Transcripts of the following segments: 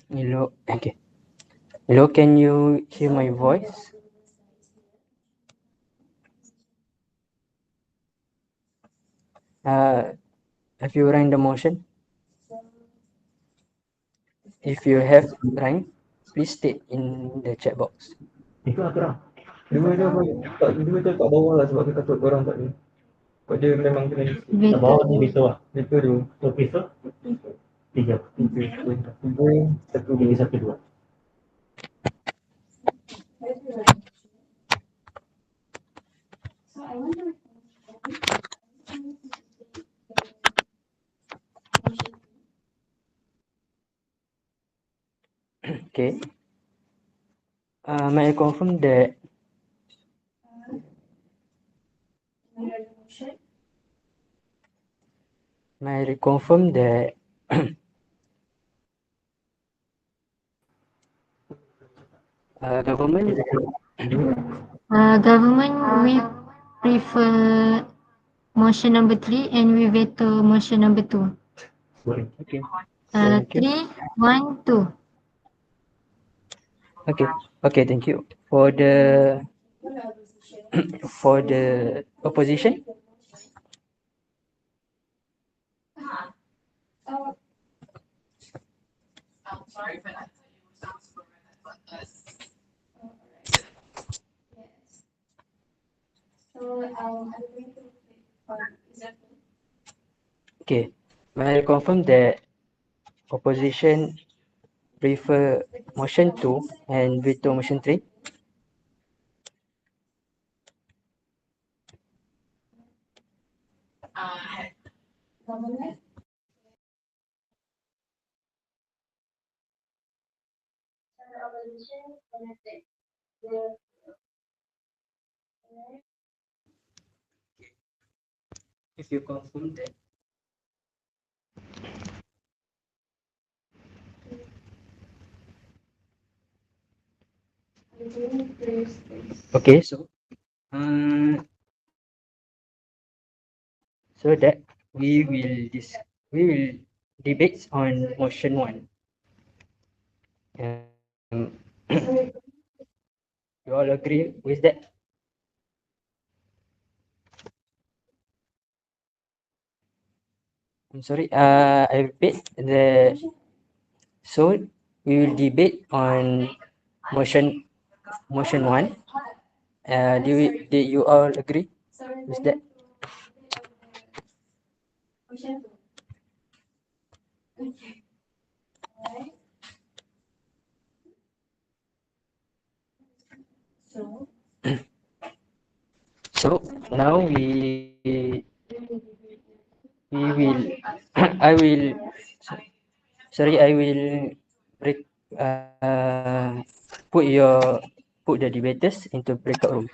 Hello. Okay. Hello, can you hear my voice? Have you run the motion? If you have run, please state in the chat box. Itu lah korang. Dua tu kat bawah lah sebab kita takut korang tak ni. Sebab dia memang kena isi. Kat bawah ni veto lah. Veto dia. So veto? Tiga. Tiga. Satu, dua. Satu, dua. Okay. May I confirm that government Government, we prefer motion number 3 and we veto motion number 2. Okay. Thank you. 3, 1, 2. Okay. Okay, thank you. For the for the opposition, Sorry for that. You sound super red, but okay. May I confirm that opposition prefer motion 2 and veto motion 3? If you confirm that. Okay, so that we will debate on motion 1. You all agree with that? I'm sorry. I repeat so we will debate on motion 1. Did you all agree with that? So now we will I will sorry I will put the debaters into breakout room.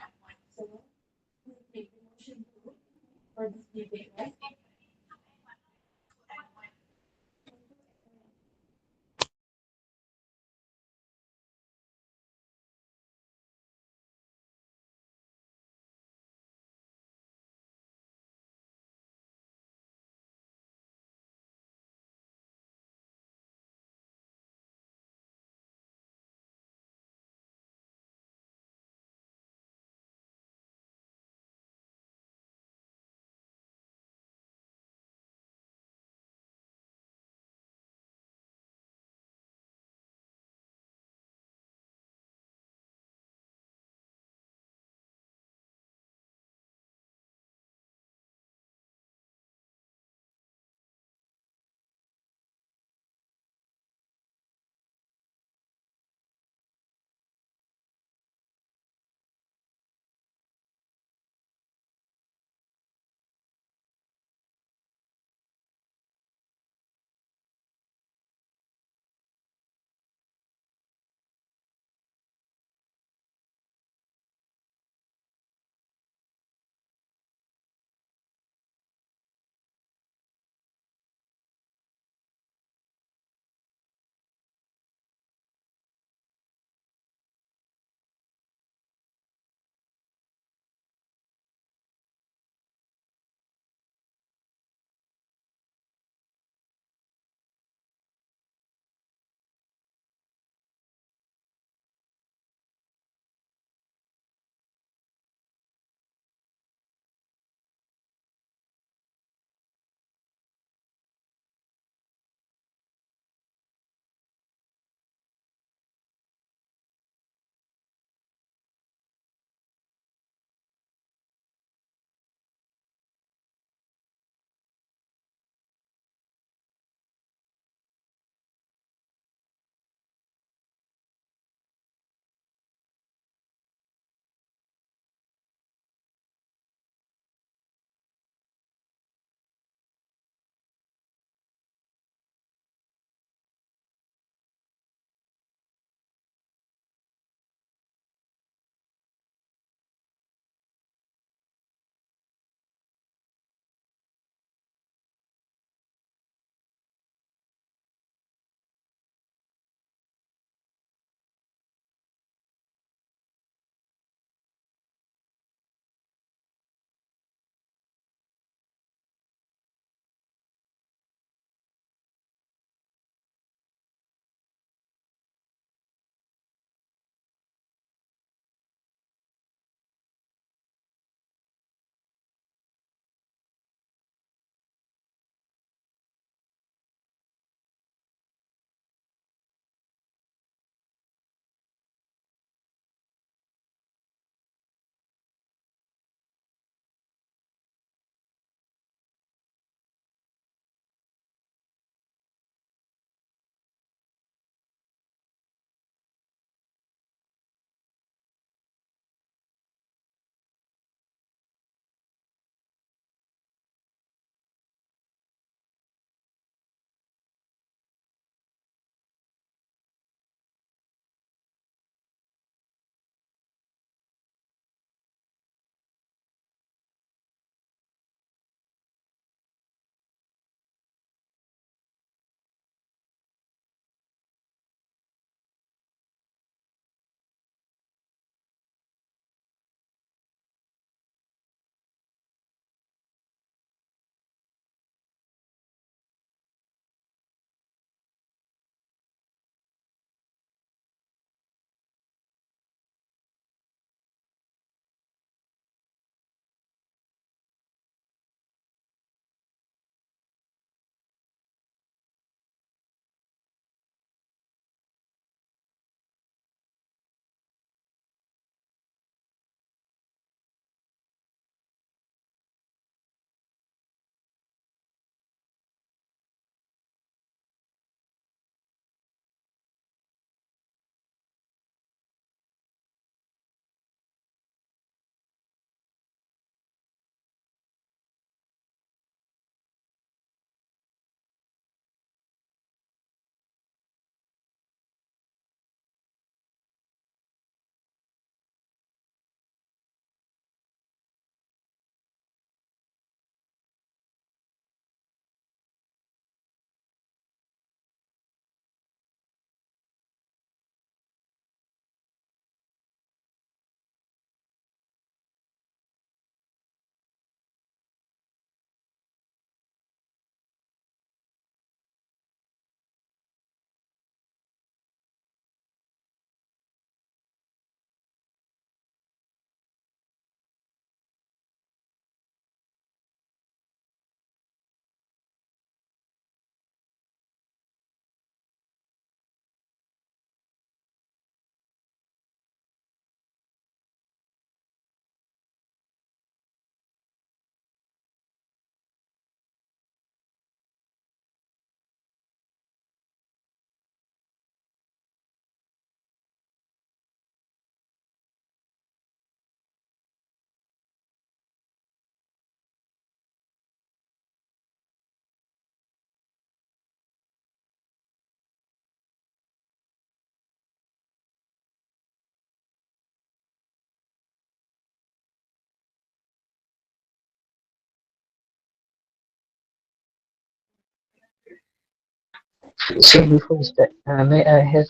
So before we start, may I have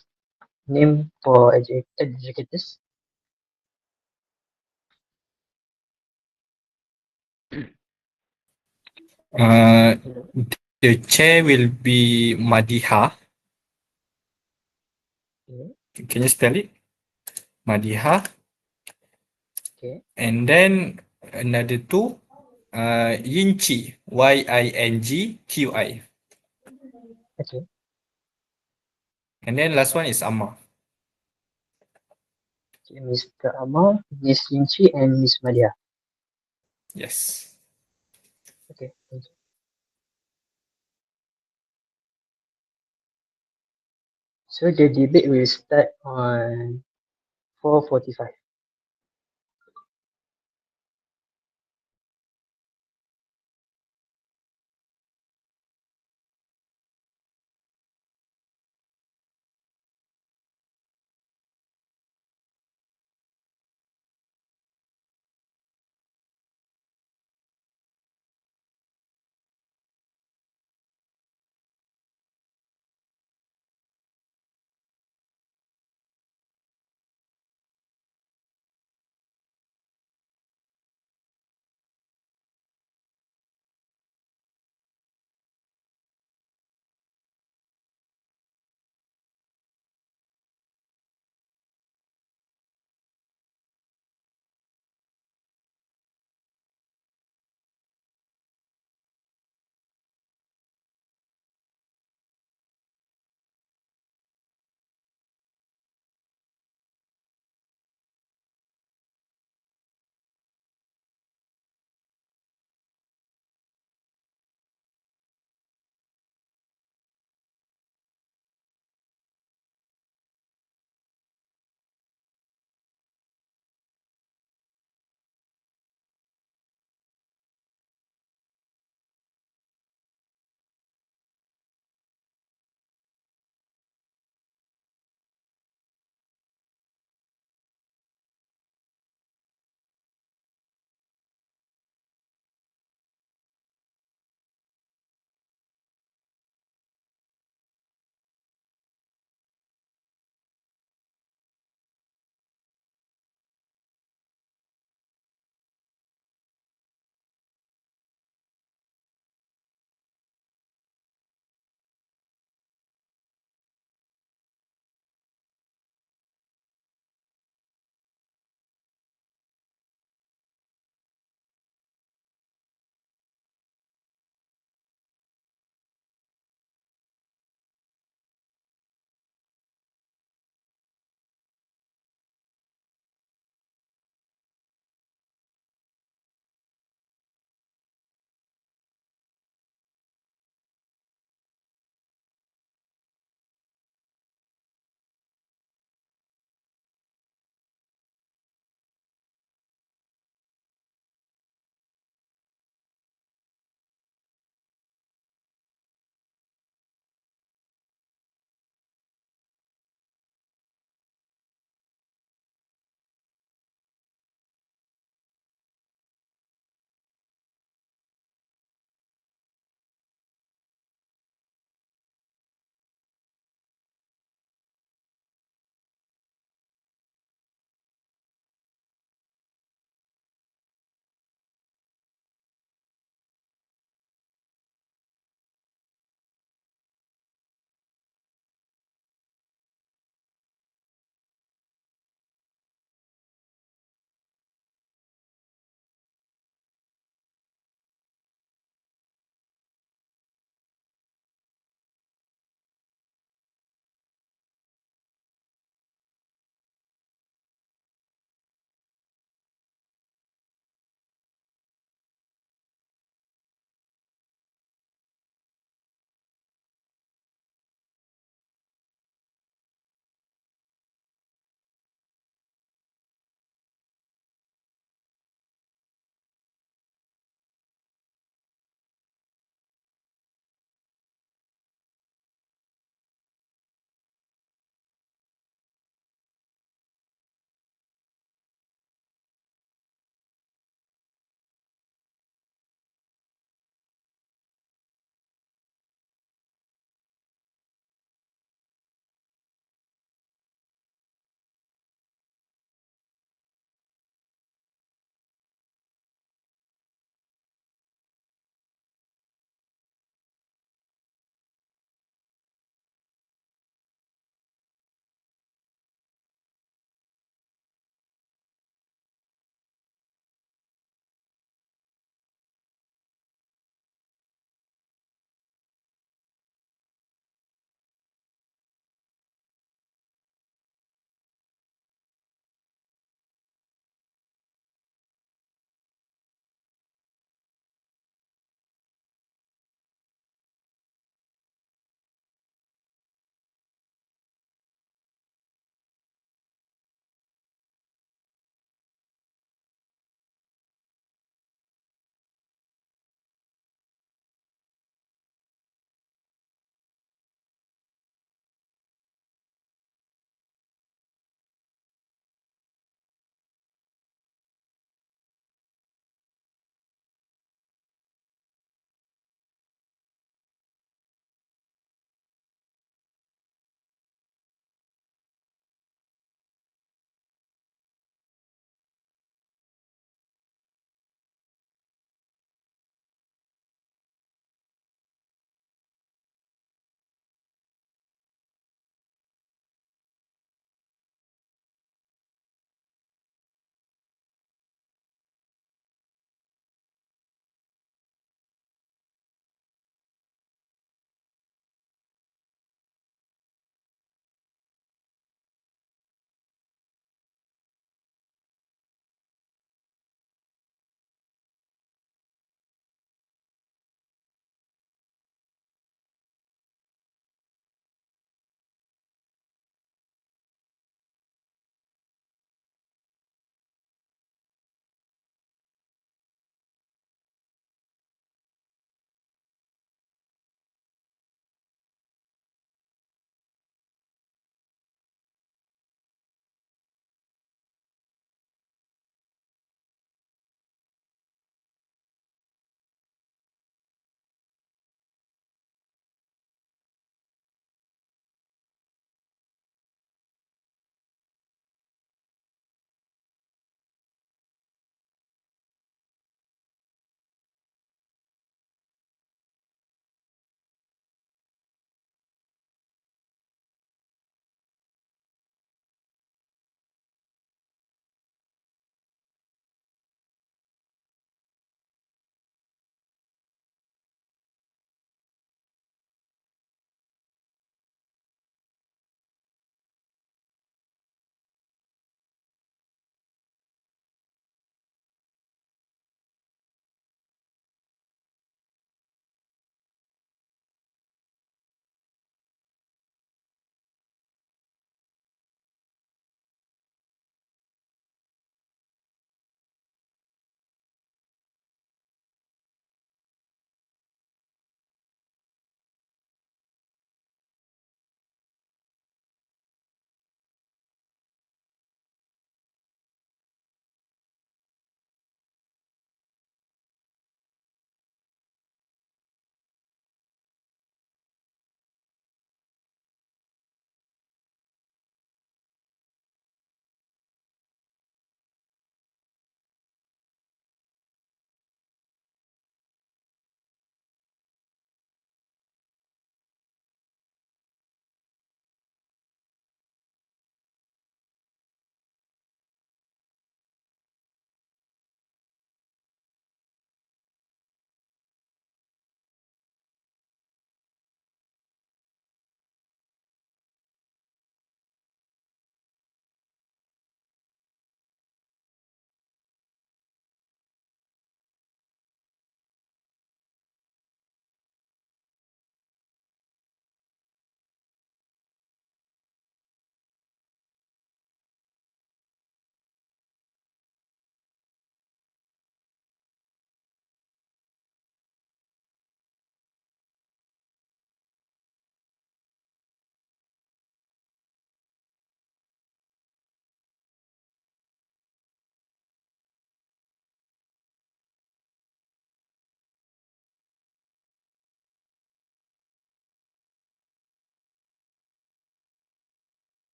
name for educators? Hello. The chair will be Madiha. Okay. Can you spell it? Madiha. Okay. And then another two, Yingqi. Yingqi. Okay. And then last one is Amma. Okay. Mr. Amar, Miss Yinchi, and Miss Maria. Yes. Okay. Thank you. So the debate will start on 4:45.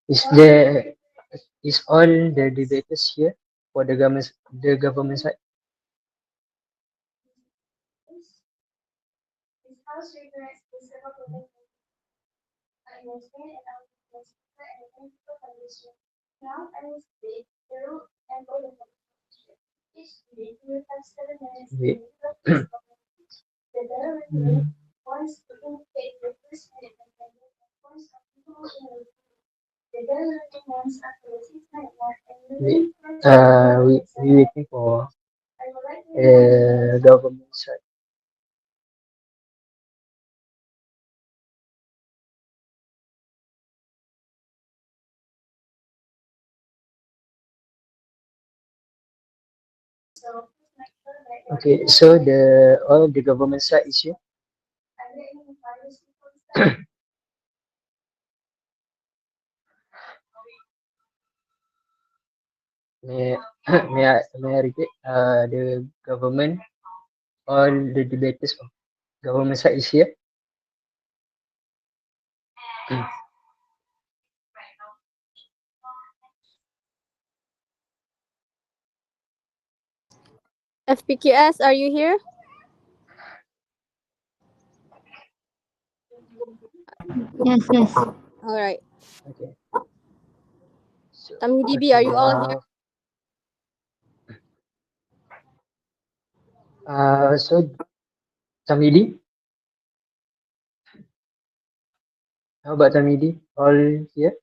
is there is all the debaters here for the government side? Wait. Wait. We waiting for government side. Okay, so all the government side is here. May may I repeat? The government, all the debaters of government side is here. FPQS, are you here? Yes, yes. All right. Okay. So, TAMHIDI, are you all here? So Tamidi, how about Tamidi? All here?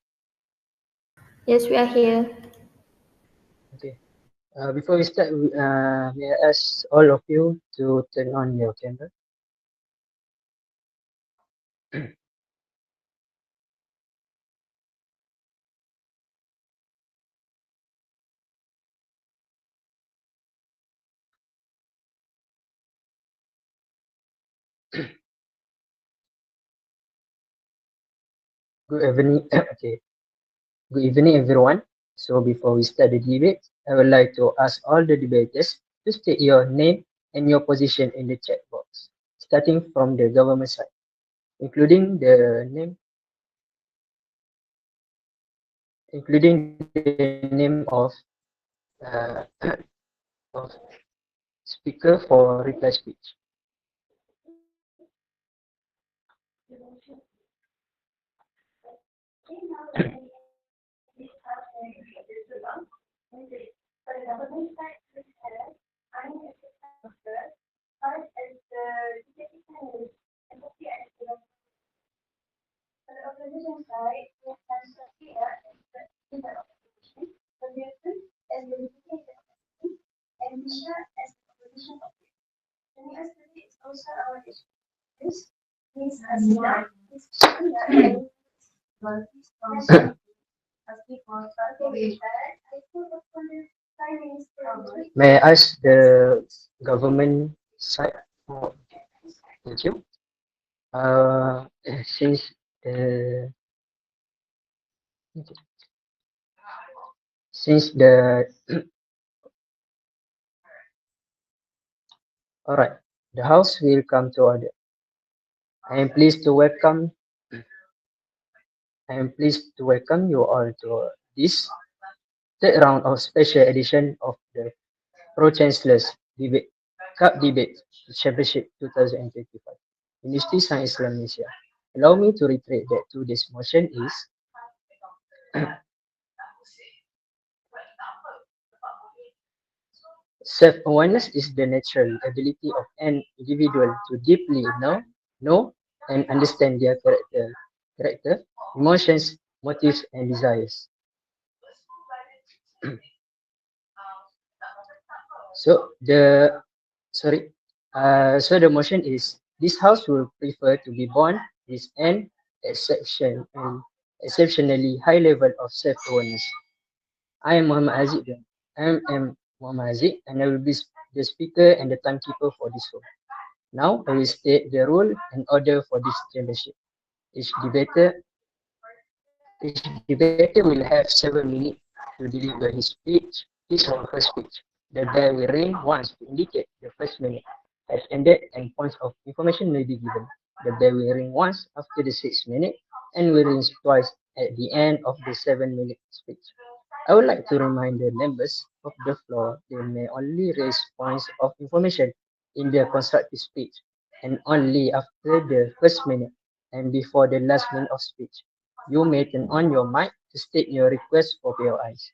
Yes, we are here. Okay. Before we start, may I ask all of you to turn on your camera? Good evening. Okay. Good evening, everyone. So before we start the debate, I would like to ask all the debaters to state your name and your position in the chat box, starting from the government side, including the name uh, of speaker for reply speech. May I ask the government side? Oh, thank you. Since the since the all right, the house will come to order. I am pleased to welcome you all to this third round of special edition of the Pro-Chancellor's Debate Cup Debate Championship 2025. University Science Islam Malaysia. Allow me to reiterate that today's motion is self-awareness is the natural ability of an individual to deeply know and understand their character, emotions, motives, and desires. So the motion is this house will prefer to be born with an exceptionally high level of self-awareness. I am Muhammad Aziz. I am Muhammad Aziz, and I will be the speaker and the timekeeper for this room. Now I will state the rule and order for this championship. Each debater will have 7 minutes to deliver his or her speech. The bell will ring once to indicate the first minute has ended and points of information may be given. The bell will ring once after the 6th minute and will ring twice at the end of the 7-minute speech. I would like to remind the members of the floor they may only raise points of information in their constructive speech and only after the first minute and before the last minute of speech. You may turn on your mic to state your request for POIs.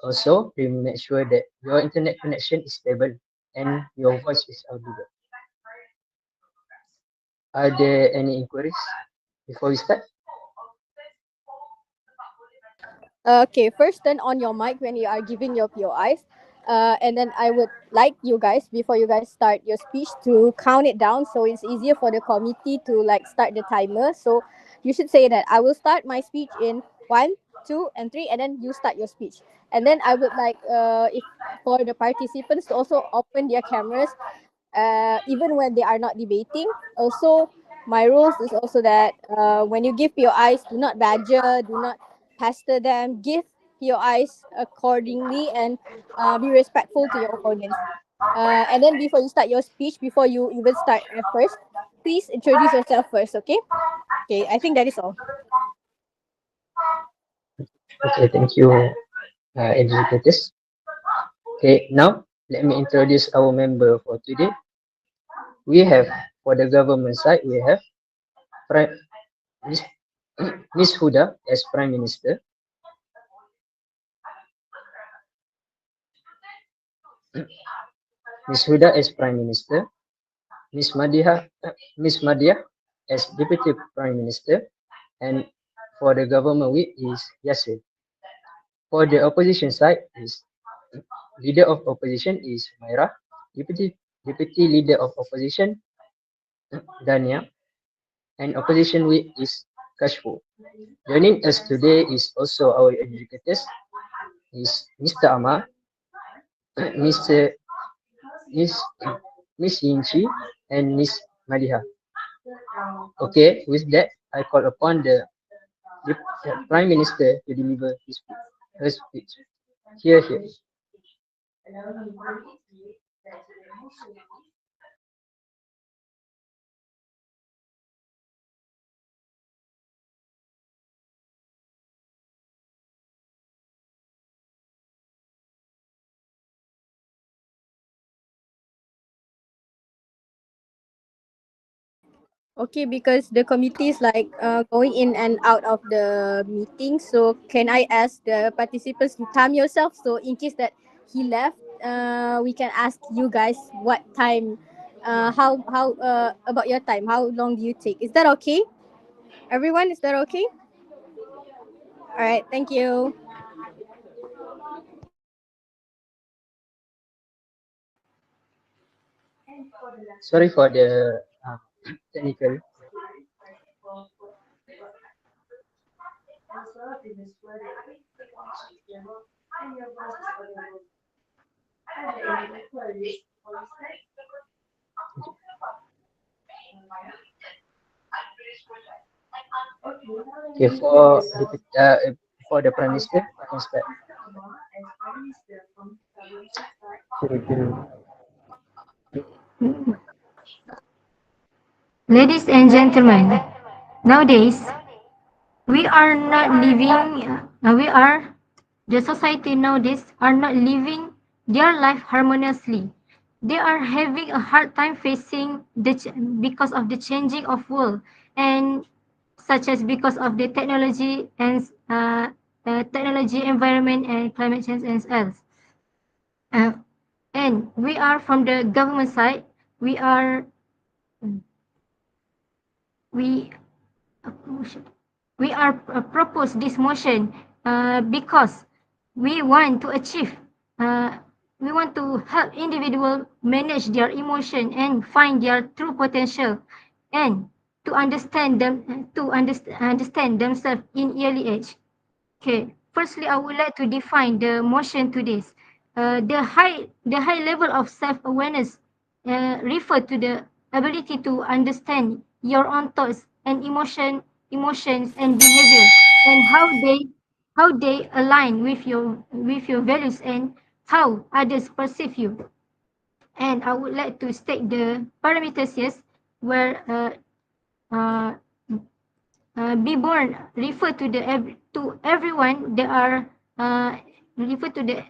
Also, please make sure that your internet connection is stable and your voice is audible. Are there any inquiries before we start? Okay, first turn on your mic when you are giving your POIs. And then I would like you guys, before you guys start your speech, to count it down so it's easier for the committee to like start the timer. So you should say that I will start my speech in 1, 2, and 3, and then you start your speech. And then I would like if for the participants to also open their cameras even when they are not debating. Also, my rules is also that when you give POIs, do not badger, do not pester them. Give POIs accordingly and be respectful to your opponents. And then before you start your speech, before you even start first, please introduce yourself first, okay? Okay, I think that is all. Okay, thank you, educators. Okay, now let me introduce our member for today. We have, for the government side, we have Miss, Miss Huda as Prime Minister, Miss Huda as Prime Minister, Miss Madia as Deputy Prime Minister, and for the government whip is Yasir. For the opposition side is Leader of Opposition is Myra, Deputy Leader of Opposition Dania, and Opposition whip is Kashfu. Joining us today is also our educators is Mr. Amar, Mr. Miss Miss Yinchi, and Miss Madiha. Okay, with that, I call upon the Prime Minister to deliver her speech. Here, here. Okay, because the committee is like going in and out of the meeting, so can I ask the participants to time yourself? So in case that he left, we can ask you guys what time, how about your time? How long do you take? Is that okay? Everyone, is that okay? All right, thank you. Sorry for the technical. Okay, for the Prime Minister, I can start. Kira-kira. Ladies and gentlemen, nowadays we are not living, the society nowadays are not living their life harmoniously. They are having a hard time facing because of the changing of world, and such as because of the technology and technology, environment, and climate change and else. Uh, and we are from the government side. We are we we are propose this motion because we want to achieve uh, we want to help individual manage their emotion and find their true potential, and to understand them, understand themselves in early age. Okay, firstly, I would like to define the motion to this. The high level of self-awareness refer to the ability to understand your own thoughts and emotions and behavior, and how they align with your values and how others perceive you. And I would like to state the parameters, yes, where uh, be born refer to the to everyone. They are refer to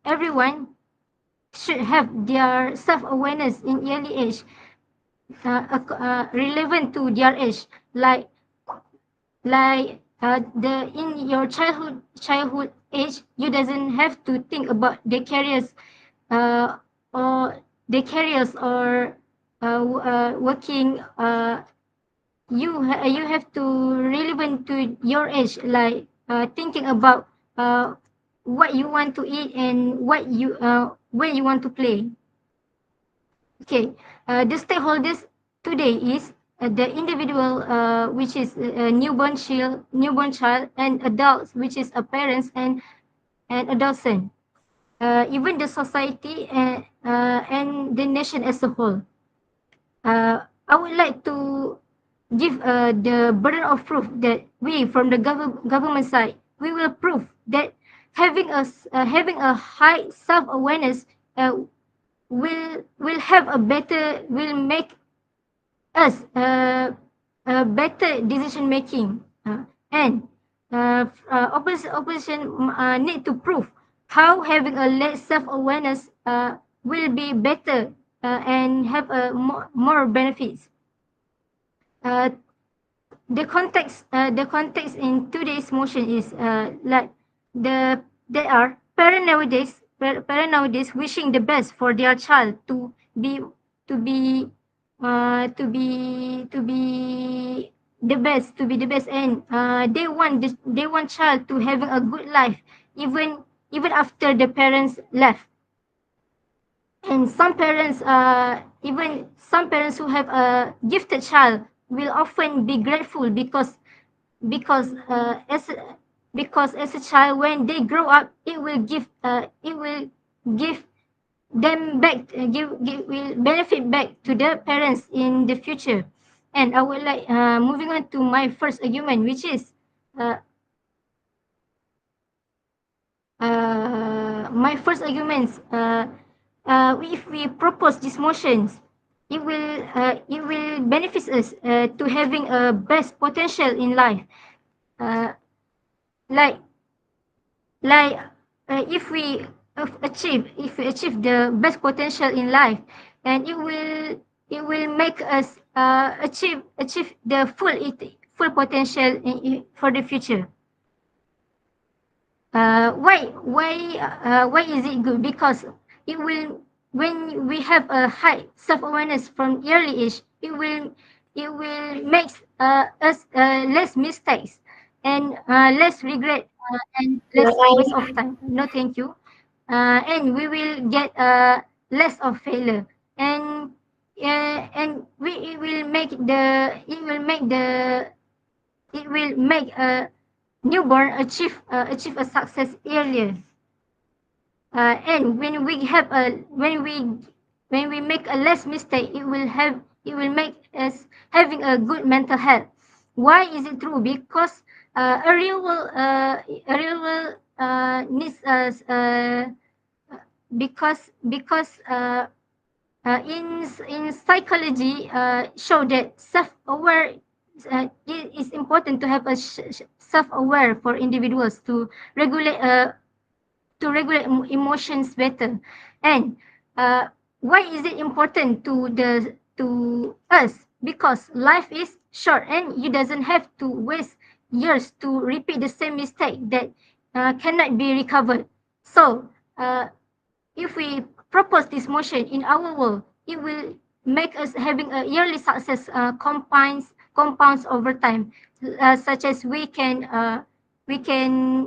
everyone should have their self-awareness in early age, relevant to their age, the in your childhood age, you doesn't have to think about their careers, uh, or working. You have to relevant to your age, thinking about what you want to eat and when you want to play. Okay, the stakeholders today is the individual, which is a newborn child, and adults, which is a parents and adolescent, even the society and the nation as a whole. I would like to give the burden of proof that we, from the government side, we will prove that having a high self-awareness uh, will make us a better decision making, and opposition need to prove how having a less self awareness will be better and have more benefits. Uh, the context in today's motion is there are parent nowadays wishing the best for their child be to be to be to be the best, and they want child to having a good life, even after the parents left. And some parents who have a gifted child will often be grateful because uh, as a, because as a child, when they grow up, it will give them back, will benefit back to their parents in the future. And I would like, moving on to my first argument, which is uh, my first arguments. If we propose these motions, it will benefit us to having a best potential in life. Uh, like like if we achieve the best potential in life, and it will make us achieve the full potential for the future. Why is it good? Because it will, when we have a high self awareness from early age, it will make us less mistakes and less regret and less waste of time. No, thank you. And we will get less of failure, and it will make a newborn achieve a success earlier. And when we make a less mistake, it will make us having a good mental health. Why is it true? Because a real world needs us, because in psychology, show that it is important to have a self-aware for individuals to regulate emotions better. And why is it important to us? Because life is short, and you doesn't have to waste years to repeat the same mistake that cannot be recovered. So if we propose this motion in our world, it will make us having a yearly success, compounds over time, such as we can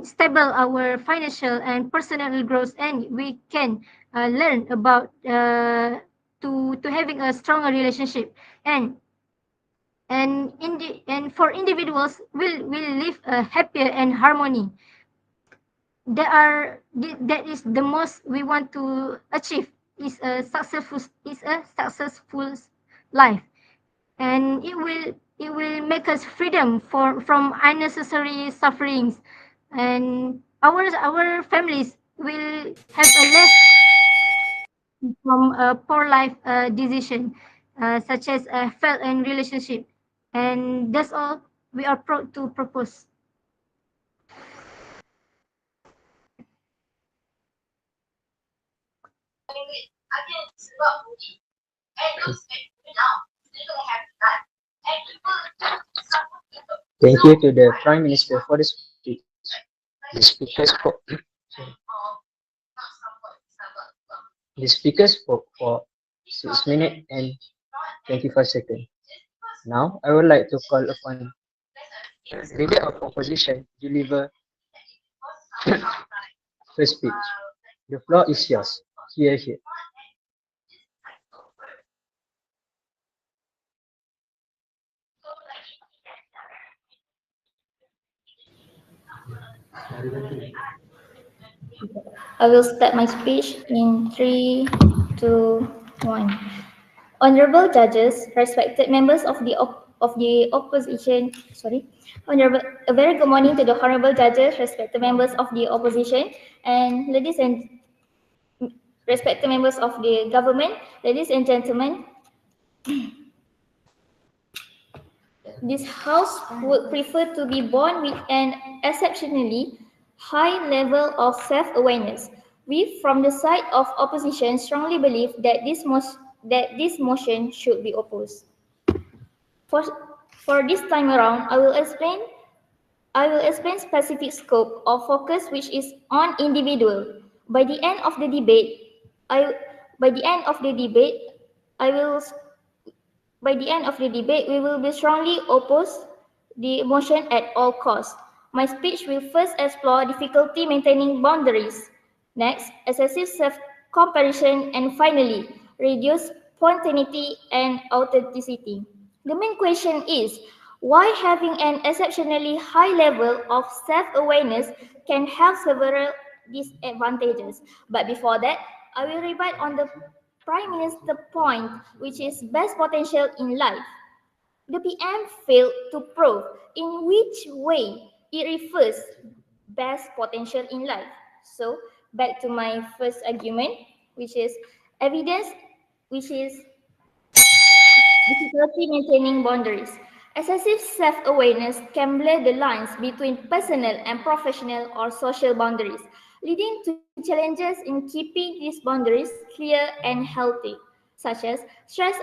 stable our financial and personal growth, and we can learn about to having a stronger relationship, and for individuals will live a happier and harmony. That is the most we want to achieve, is a successful life. And it will make us freedom from unnecessary sufferings, and our families will have a less from a poor life decision, such as health and relationship. And that's all we are proud to propose. Thank you to the Prime Minister for the speech. The speakers spoke. The speakers spoke for 6 minutes and 25 seconds. Now, I would like to call upon the leader of opposition to deliver first speech. The floor is yours. Here. I will start my speech in 3, 2, 1. Honorable judges, respected members of the opposition, a very good morning to the honorable judges, respected members of the opposition, and ladies and respected members of the government, ladies and gentlemen. This House would prefer to be born with an exceptionally high level of self-awareness. We, from the side of opposition, strongly believe that this motion should be opposed. For this time around, I will explain specific scope of focus which is on individual. By the end of the debate, I will By the end of the debate, we will be strongly oppose the motion at all costs. My speech will first explore difficulty maintaining boundaries. Next, excessive self-comparison, and finally, reduce spontaneity and authenticity. The main question is, why having an exceptionally high level of self-awareness can have several disadvantages. But before that, I will rebut on the Prime Minister point, which is best potential in life. The PM failed to prove in which way it refers best potential in life. So back to my first argument, which is evidence, which is difficulty maintaining boundaries. Excessive self-awareness can blur the lines between personal and professional or social boundaries, leading to challenges in keeping these boundaries clear and healthy, such as stress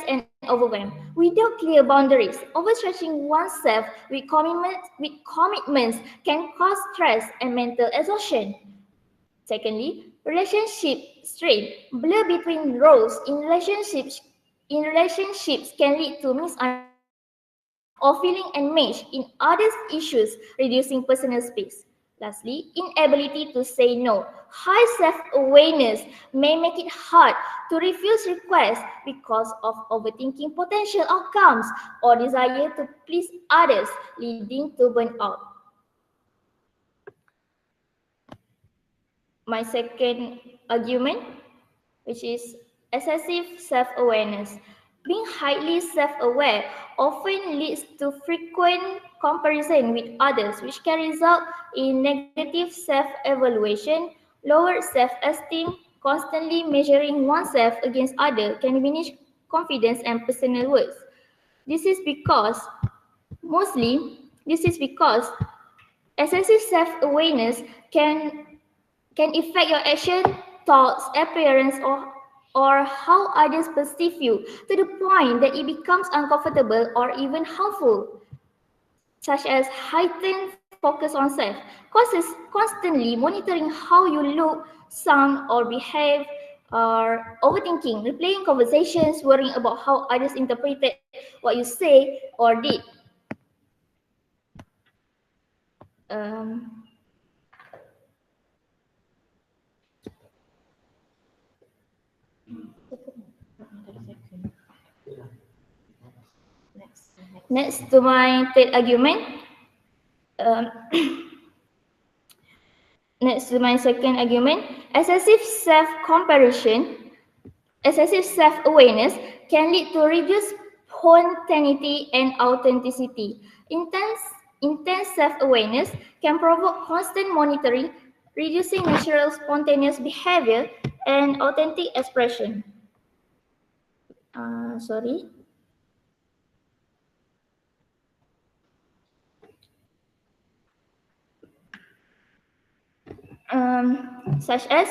and overwhelm. Without clear boundaries, overstretching oneself with commitments can cause stress and mental exhaustion. Secondly, relationship strain. Blur between roles in relationships can lead to misunderstanding or feeling enmeshed in others' issues, reducing personal space. Lastly, inability to say no. High self-awareness may make it hard to refuse requests because of overthinking potential outcomes or desire to please others, leading to burnout. My second argument, which is excessive self-awareness. Being highly self-aware often leads to frequent comparison with others, which can result in negative self-evaluation, lower self-esteem. Constantly measuring oneself against others can diminish confidence and personal worth. This is because excessive self-awareness can affect your action, thoughts, appearance, or how others perceive you to the point that it becomes uncomfortable or even harmful, such as heightened focus on self, constantly monitoring how you look, sound, or behave, or overthinking, replaying conversations, worrying about how others interpreted what you say or did. Um, Next to my third argument, um, next to my second argument, excessive self-awareness can lead to reduced spontaneity and authenticity. Intense self-awareness can provoke constant monitoring, reducing natural spontaneous behavior and authentic expression. Sorry. Such as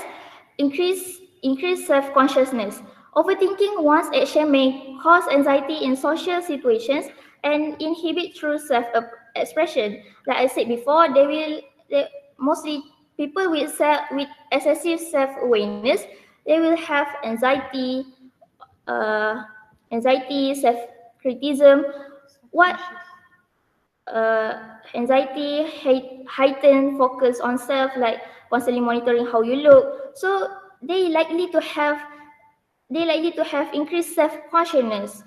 increased increased self-consciousness. Overthinking one's action may cause anxiety in social situations and inhibit true self-expression. Like I said before, mostly people with excessive self-awareness, they will have uh, self-criticism, what anxiety, heightened focus on self, like constantly monitoring how you look. So they likely to have increased self-consciousness.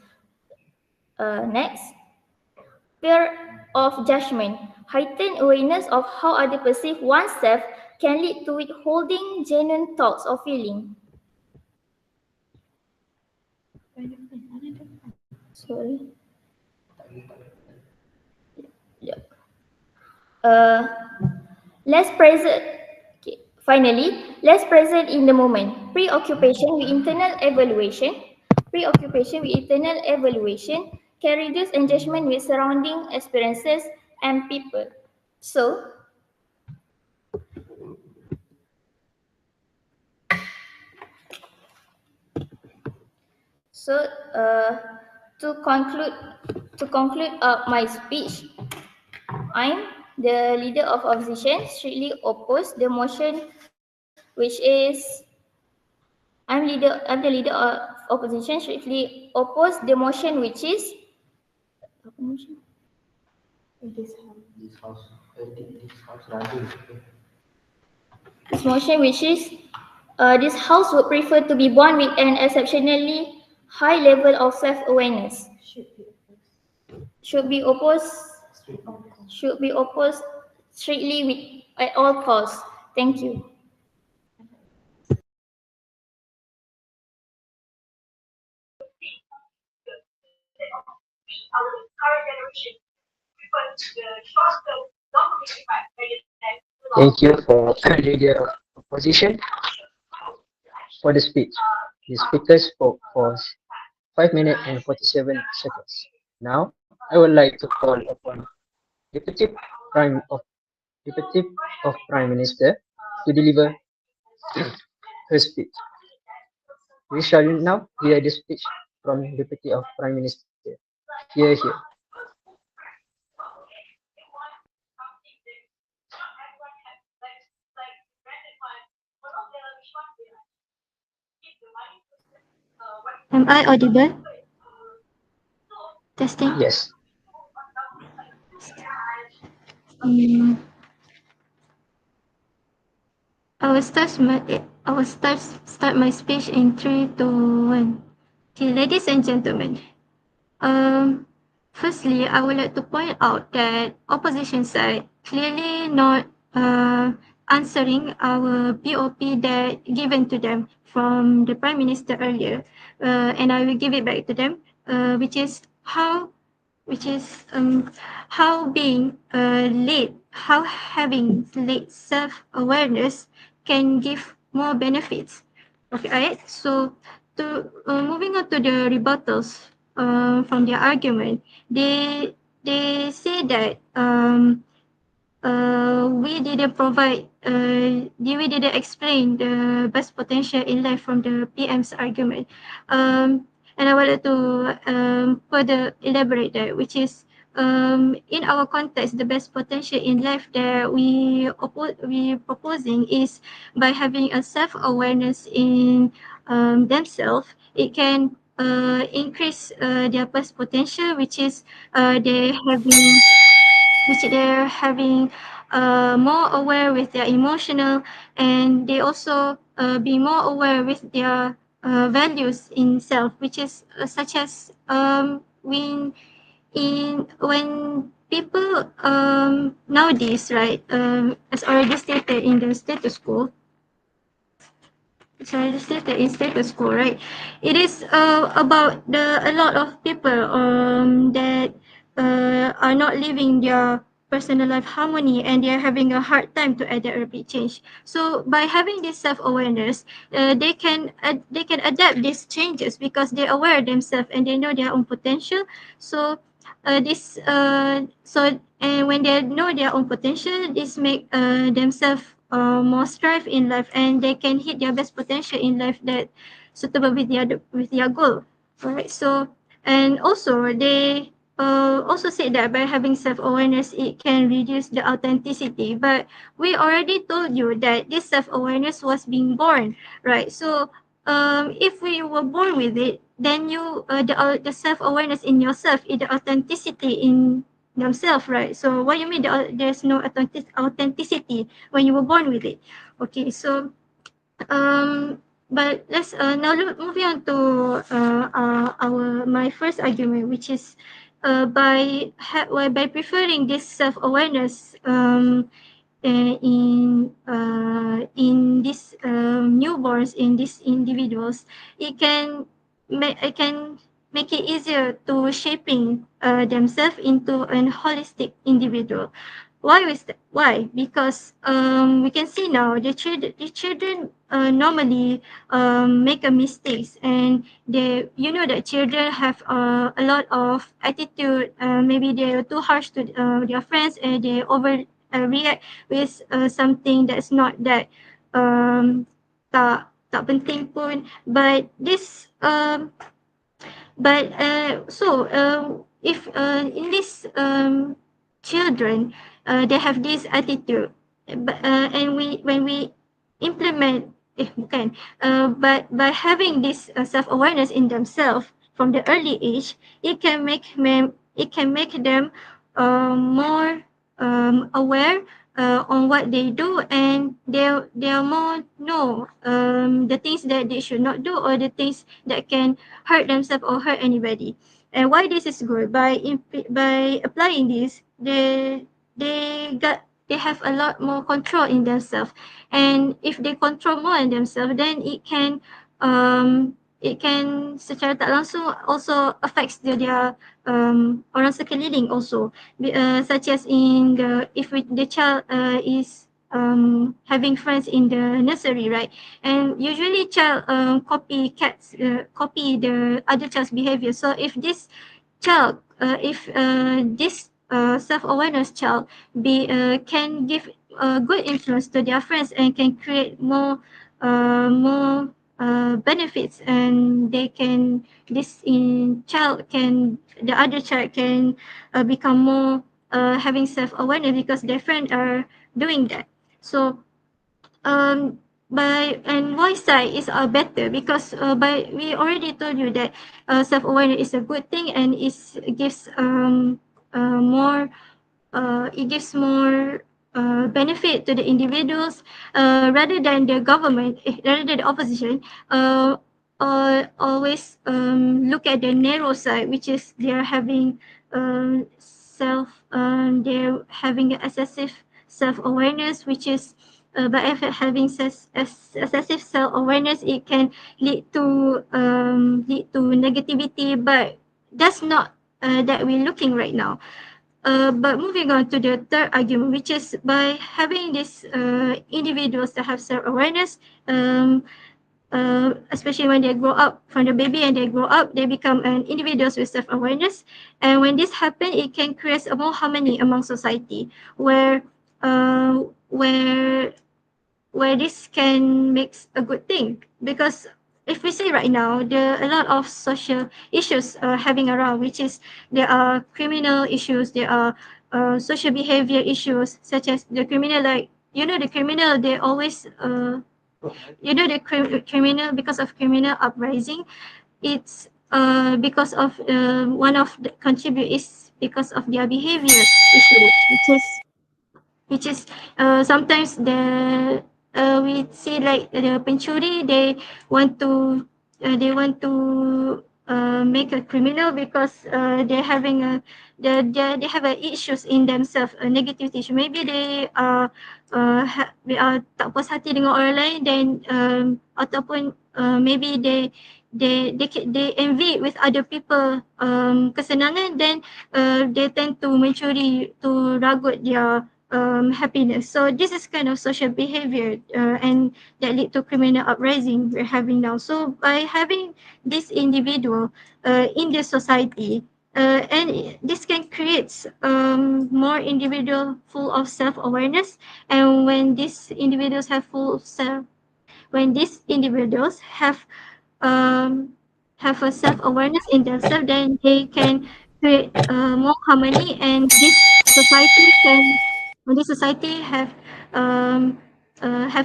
Next, fear of judgment. Heightened awareness of how others perceive oneself can lead to withholding genuine thoughts or feeling. Sorry. Yeah. Uh, less present. Okay. Finally, less present in the moment. Preoccupation with internal evaluation. Preoccupation with internal evaluation can reduce engagement with surrounding experiences and people. So, so to conclude, my speech, I'm the leader of opposition, strictly oppose the motion, which is I'm the leader of opposition, strictly oppose the motion, which is this motion, which is this house would prefer to be born with an exceptionally high level of self-awareness. Should be opposed. Should be opposed strictly at all costs. Thank you. Thank you for leader opposition for the speech. The speaker spoke for 5 minutes and 47 seconds. Now, I would like to call upon Deputy Prime of Deputy of Prime Minister to deliver her speech. We shall now hear the speech from Deputy of Prime Minister. Here. Am I audible? Testing. Yes. Mm, I will start my speech in 3, 2, 1. Okay, ladies and gentlemen. Um, Firstly, I would like to point out that opposition side clearly not answering our BOP that given to them from the Prime Minister earlier, and I will give it back to them, which is how being how having late self-awareness can give more benefits. Okay, alright. So to moving on to the rebuttals from their argument, they say that we didn't provide, we didn't explain the best potential in life from the PM's argument. And I wanted to further elaborate that, which is in our context, the best potential in life that we proposing is by having a self-awareness in themselves. It can increase their best potential, which is they're having more aware with their emotional, and they also be more aware with their values in self, which is such as when people nowadays, right, as already stated in the status quo, so I stated in status quo, right? It is about a lot of people that are not living their personal life harmony, and they are having a hard time to adapt rapid change. So by having this self-awareness, they can adapt these changes because they are aware themselves and they know their own potential. So and when they know their own potential, this make themselves more strive in life, and they can hit their best potential in life that suitable with their goal. Alright, so and also they also said that by having self-awareness, it can reduce the authenticity. But we already told you that this self-awareness was being born, right? So if we were born with it, then you the self-awareness in yourself is the authenticity in themselves, right? So what you mean there's no authenticity when you were born with it? Okay, so but let's now moving on to our my first argument, which is by preferring this self-awareness in these newborns, in these individuals, it can make it easier to shaping themselves into an holistic individual. Why is that? Why? Because we can see now the children normally make a mistakes, and they, you know, that children have a lot of attitude. Maybe they're too harsh to their friends, and they over react with something that's not that tak penting pun. But this but so if in this children, they have this attitude, but and when we implement bukan but by having this self-awareness in themselves from the early age, it can make them more aware on what they do, and they are more know the things that they should not do, or the things that can hurt themselves or hurt anybody. And why this is good, by applying this, they have a lot more control in themselves. And if they control more in themselves, then it can secara tak langsung also affects their orang sekeliling also. Such as in the child is having friends in the nursery, right? And usually child copy the other child's behavior. So if this child, if this self-awareness child can give good influence to their friends, and can create more benefits, and they can the other child can become more having self-awareness, because their friends are doing that. So and why side is better, because by we already told you that self-awareness is a good thing, and gives more it gives more benefit to the individuals rather than the government, rather than the opposition. Always look at the narrow side, which is they're having they're having excessive self-awareness, which is by having excessive self-awareness, it can lead to negativity, but that's not that we're looking right now. But moving on to the third argument, which is by having these individuals that have self-awareness, especially when they grow up from the baby and they grow up, they become an individuals with self-awareness. And when this happens, it can create a more harmony among society, where uh, where where this can make a good thing. Because if we see right now, there are a lot of social issues having around, which is there are criminal issues, there are social behavior issues, such as the criminal, like, you know, the criminal, they always criminal, because of criminal uprising, it's because of one of the contribute is because of their behavior issue, which is sometimes we see like the pencuri, they want to make a criminal, because they're having they have a issues in themselves, a negative issue. Maybe they are tak puas hati dengan orang lain, then ataupun maybe they envy with other people kesenangan, then they tend to mencuri, to ragut their happiness. So this is kind of social behavior, and that lead to criminal uprising we're having now. So by having this individual in the society, And this can create more individual full of self-awareness. And when these individuals have have a self-awareness in themselves, then they can create more harmony, and this society have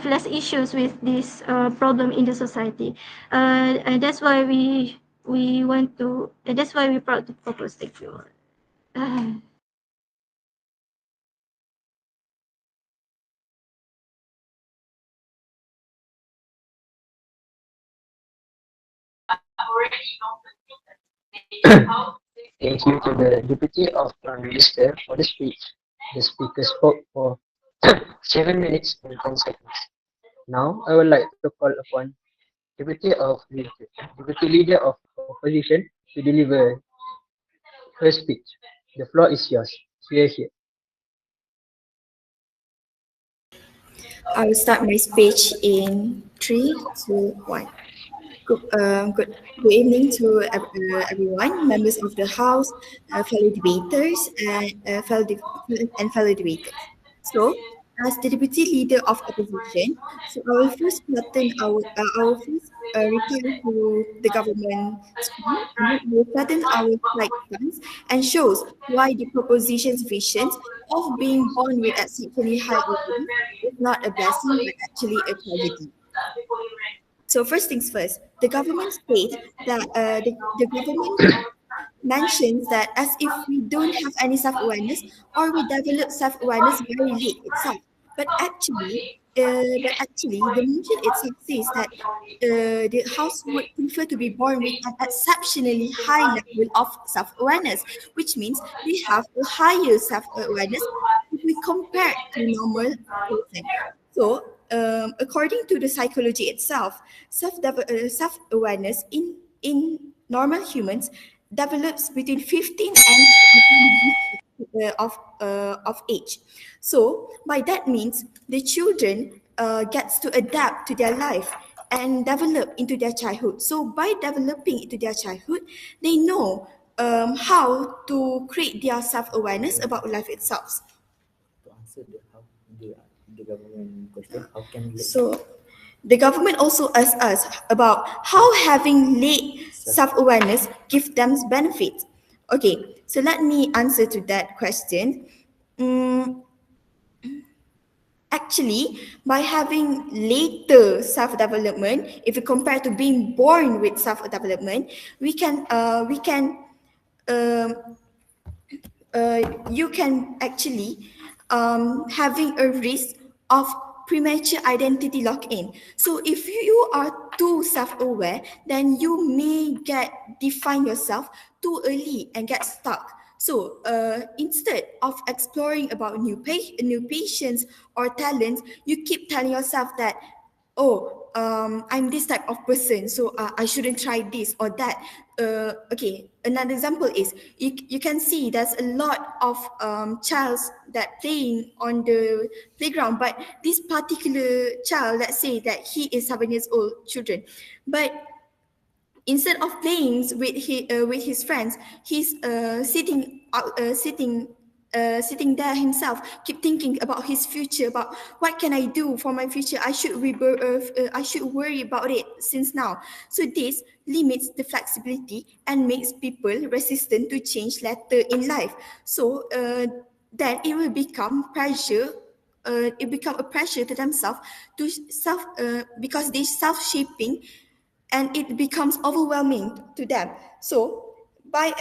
less issues with this problem in the society. And that's why we want to, and that's why we proud to propose the cure. Thank you to the Deputy of Prime Minister for the speech. The speaker spoke for 7 minutes and 10 seconds. Now, I would like to call upon Deputy Leader of Opposition to deliver her speech. The floor is yours. Here. I will start my speech in 3, 2, 1. Good evening to everyone, members of the House, fellow debaters, and fellow debaters. So, as the Deputy Leader of Opposition, so I will first reply to the government speech, and then I will flatten our flight stance and shows why the proposition's visions of being born with exceptionally high awareness is not a blessing but actually a tragedy. So first things first, the government states that the government mentions that as if we don't have any self-awareness or we develop self-awareness very late itself. But actually, the mention itself says that the house would prefer to be born with an exceptionally high level of self-awareness, which means they have a higher self-awareness if we compare to normal person. So, according to the psychology itself, self-awareness in normal humans develops between 15 and 18 of age. So by that means the children gets to adapt to their life and develop into their childhood. So by developing into their childhood, they know how to create their self-awareness about life itself. To answer the government question, how can we So the government also asks us about how having late self-awareness gives them benefits. Okay, so let me answer to that question. Actually, by having later self-development, if we compare to being born with self-development, um, you can actually having a risk of premature identity lock-in. So if you are too self-aware, then you may define yourself too early and get stuck. So instead of exploring about new patients or talents, you keep telling yourself that, oh, I'm this type of person, so I shouldn't try this or that. Okay, another example is you can see there's a lot of childs that playing on the playground, but this particular child, let's say that he is 7 years old children, but instead of playing with his friends, he's sitting there himself, keep thinking about his future, about what can I do for my future. I should worry about it since now. So this limits the flexibility and makes people resistant to change later in life. So then it will become pressure. It become a pressure to themselves to because they self-shaping, and it becomes overwhelming to them. So by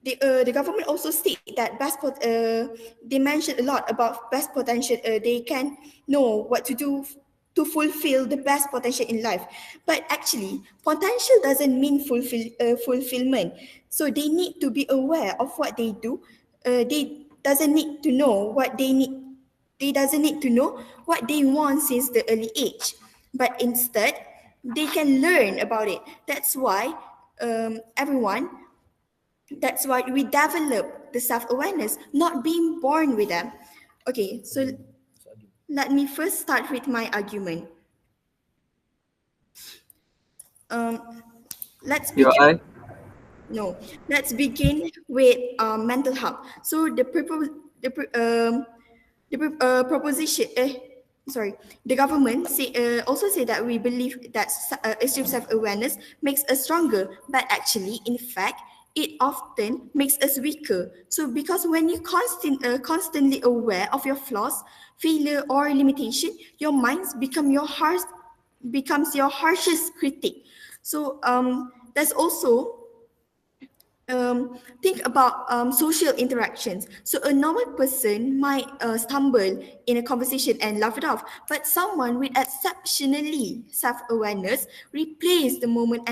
the government also state that they mentioned a lot about best potential. They can know what to do to fulfill the best potential in life, but actually potential doesn't mean fulfillment. So they need to be aware of what they do. They doesn't need to know what they need. They doesn't need to know what they want since the early age, but instead they can learn about it. That's why everyone. That's why we develop the self-awareness, not being born with them. Okay, so let me first start with my argument. Um, let's Your begin. No, let's begin with mental health. So proposition, sorry, the government also say that we believe that extreme self-awareness makes us stronger, but actually, in fact, it often makes us weaker. So because when you constantly aware of your flaws, failure, or limitation, your minds becomes your harshest critic. So there's also think about social interactions. So a normal person might stumble in a conversation and laugh it off, but someone with exceptionally self-awareness replays the moment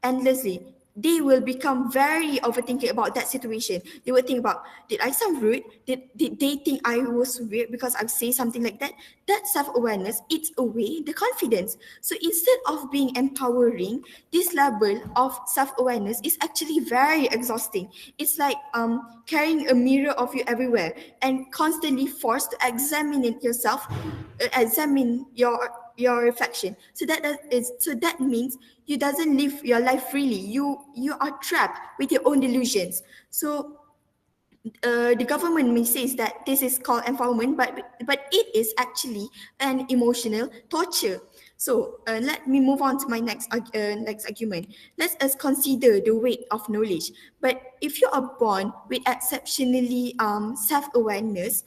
endlessly. They will become very overthinking about that situation. They will think about, did I sound rude? Did they think I was weird because I say something like that? That self-awareness eats away the confidence. So instead of being empowering, this level of self-awareness is actually very exhausting. It's like carrying a mirror of you everywhere and constantly forced to examine it yourself, examine your reflection. So that means you doesn't live your life freely. You are trapped with your own delusions. So the government may say that this is called empowerment, but it is actually an emotional torture. So let me move on to my next argument. Let us consider the weight of knowledge. But if you are born with exceptionally self-awareness,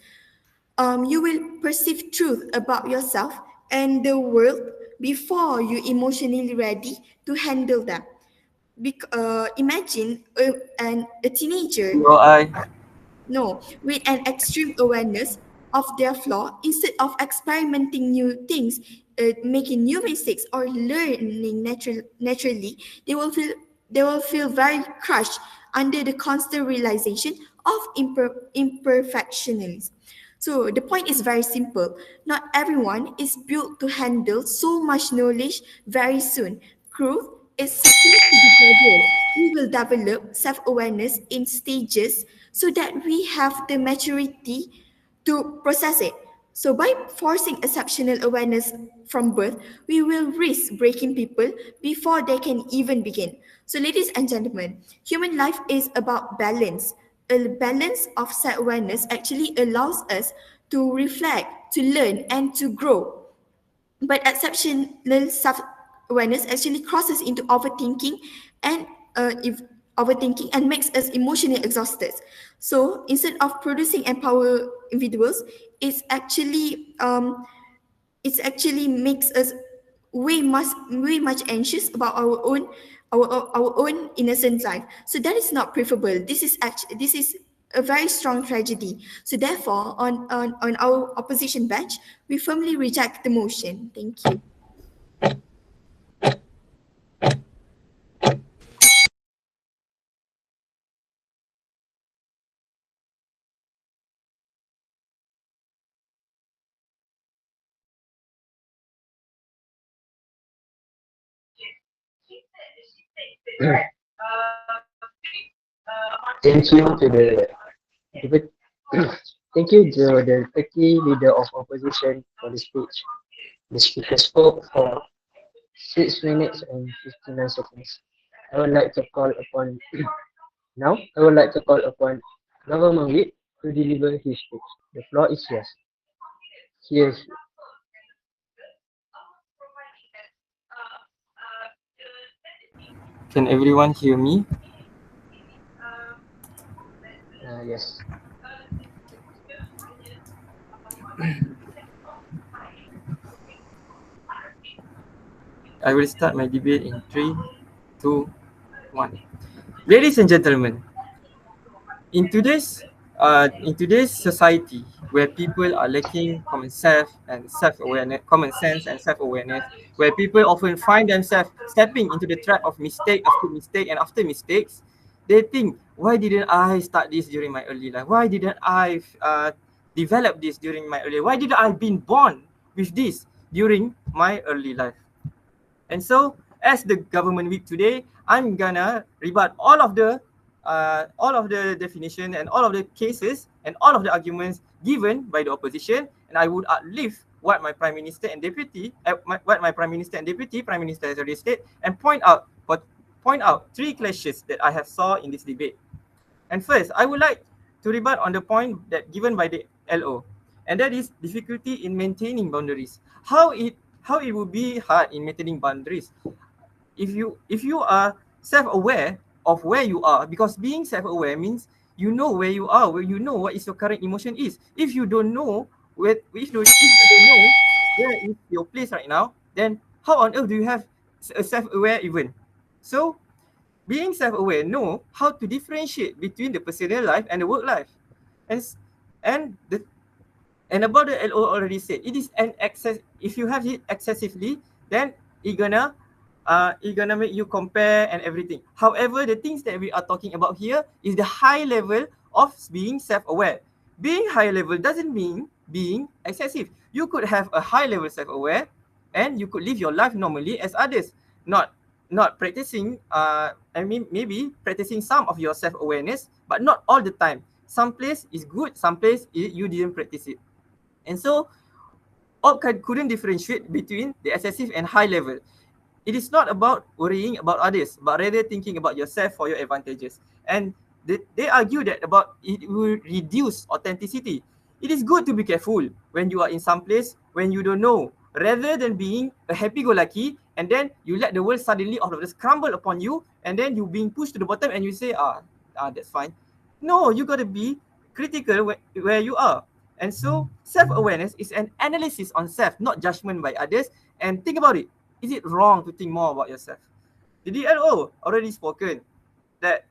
you will perceive truth about yourself and the world before you emotionally ready to handle them. Imagine a teenager UI. no, with an extreme awareness of their flaw, instead of experimenting new things, making new mistakes, or learning naturally, they will feel very crushed under the constant realization of imperfectionism. So the point is very simple. Not everyone is built to handle so much knowledge very soon. Growth is supposed to be gradual. We will develop self-awareness in stages so that we have the maturity to process it. So by forcing exceptional awareness from birth, we will risk breaking people before they can even begin. So ladies and gentlemen, human life is about balance. A balance of self-awareness actually allows us to reflect, to learn, and to grow. But exceptional self-awareness actually crosses into and if overthinking and makes us emotionally exhausted. So instead of producing empower individuals, it's actually makes us way much anxious about our own innocent life. So that is not preferable. This is a very strong tragedy. So therefore, on our opposition bench, we firmly reject the motion. Thank you. Thank you to the thank you to the Turkey leader of opposition for the speech. The speaker spoke for 6 minutes and 59 seconds. I would like to call upon now. I would like to call upon Government Whip to deliver his speech. The floor is yours. Here's Can everyone hear me? yes. I will start my debate in 3, 2, 1. Ladies and gentlemen, in today's society where people are lacking common sense and self-awareness, where people often find themselves stepping into the trap of mistake after mistake and after mistakes, they think, why didn't I start this during my early life? Why didn't I develop this during my early life? Why did I been born with this during my early life? And so, as the government week today, I'm gonna rebut all of the definition and all of the cases and all of the arguments given by the opposition, and I would uplift what my prime minister and deputy prime minister has already said, and point out point out 3 clashes that I have saw in this debate. And first, I would like to rebut on the point that given by the LO, and that is difficulty in maintaining boundaries. How it would be hard in maintaining boundaries if you are self-aware of where you are, because being self-aware means you know where you are, where you know what is your current emotion is. If you don't know where is your place right now, then how on earth do you have a self-aware even? So being self-aware, know how to differentiate between the personal life and the work life. And about the LO already said, it is an excess. If you have it excessively, then it gonna make you compare and everything. However, the things that we are talking about here is the high level of being self-aware. Being high level doesn't mean being excessive. You could have a high level self-aware and you could live your life normally as others, not practicing maybe practicing some of your self-awareness, but not all the time. Some place is good, some place you didn't practice it. And so Op couldn't differentiate between the excessive and high level. It is not about worrying about others, but rather thinking about yourself for your advantages. And they argue that about it will reduce authenticity. It is good to be careful when you are in some place when you don't know, rather than being a happy-go-lucky and then you let the world suddenly all of this crumble upon you, and then you being pushed to the bottom and you say, that's fine. No, you got to be critical where you are. And so self-awareness is an analysis on self, not judgment by others. And think about it. Is it wrong to think more about yourself? The DLO already spoken that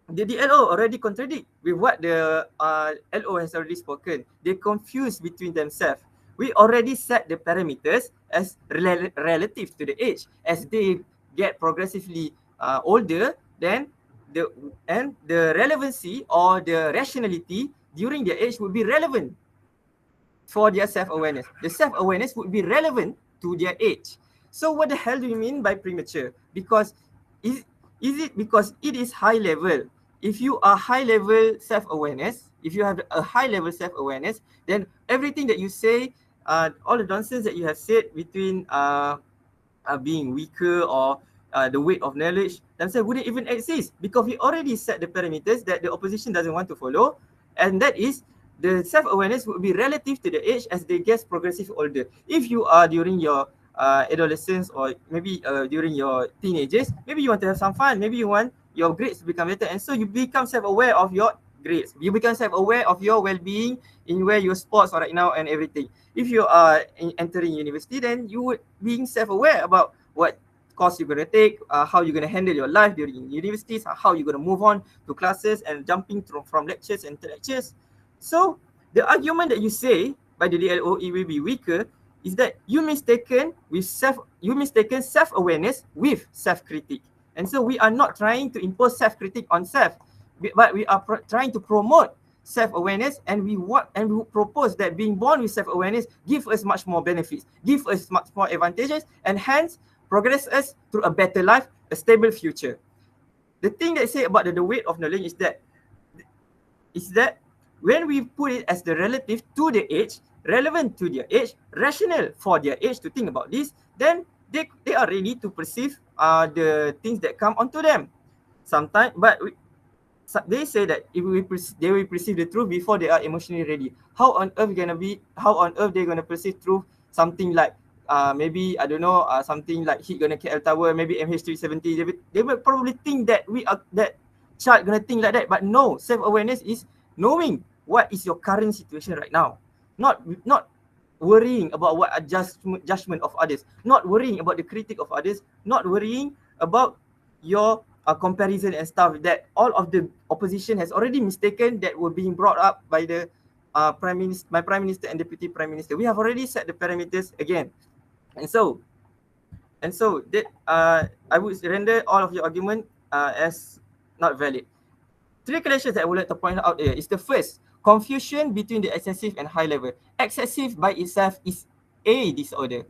the DLO already contradict with what the LO has already spoken. They confuse between themselves. We already set the parameters as relative to the age. As they get progressively older, then the relevancy or the rationality during their age would be relevant for their self-awareness. The self-awareness would be relevant to their age. So what the hell do you mean by premature? Because is it because it is high level? If you are high level self-awareness, if you have a high level self-awareness, then everything that you say, all the nonsense that you have said between being weaker or the weight of knowledge themselves wouldn't even exist, because we already set the parameters that the opposition doesn't want to follow, and that is the self-awareness would be relative to the age as they get progressively older. If you are during your adolescence or maybe during your teenagers, maybe you want to have some fun, maybe you want your grades to become better, and so you become self-aware of your grades, you become self-aware of your well-being in where your sports are right now and everything. If you are entering university, then you would being self-aware about what course you're going to take, how you're going to handle your life during universities, how you're going to move on to classes and jumping from lectures and lectures. So the argument that you say by the DLO it will be weaker is that you mistaken self-awareness with self-critique. And so we are not trying to impose self-critique on self, but we are trying to promote self-awareness, and we propose that being born with self-awareness give us much more benefits, give us much more advantages, and hence progress us through a better life, a stable future. The thing that I say about the weight of knowledge is that when we put it as the relative to the age, relevant to their age, rational for their age to think about this, then they are ready to perceive the things that come onto them. Sometimes, but they say that they will perceive the truth before they are emotionally ready. How on earth they're gonna perceive truth? Something like maybe I don't know, something like hit gonna KL Tower, maybe MH370. They will probably think that that child gonna think like that. But no, self-awareness is knowing what is your current situation right now, not worrying about what judgment of others, not worrying about the critique of others, not worrying about your comparison and stuff that all of the opposition has already mistaken that were being brought up by the prime minister and deputy prime minister. We have already set the parameters again, and so that I would render all of your argument as not valid. 3 clashes that I would like to point out here is the first, confusion between the excessive and high level. Excessive by itself is a disorder,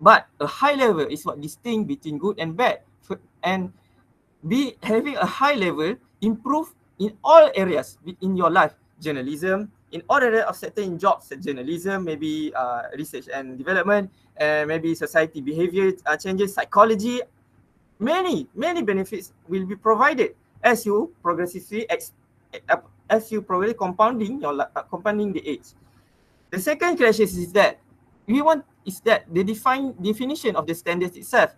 but a high level is what distinct between good and bad. And having a high level improve in all areas in your life, journalism, in all areas of sector in jobs, journalism, maybe research and development, and maybe society behavior changes, psychology, many benefits will be provided as you progressively compounding the age. The second crisis is that the definition of the standards itself.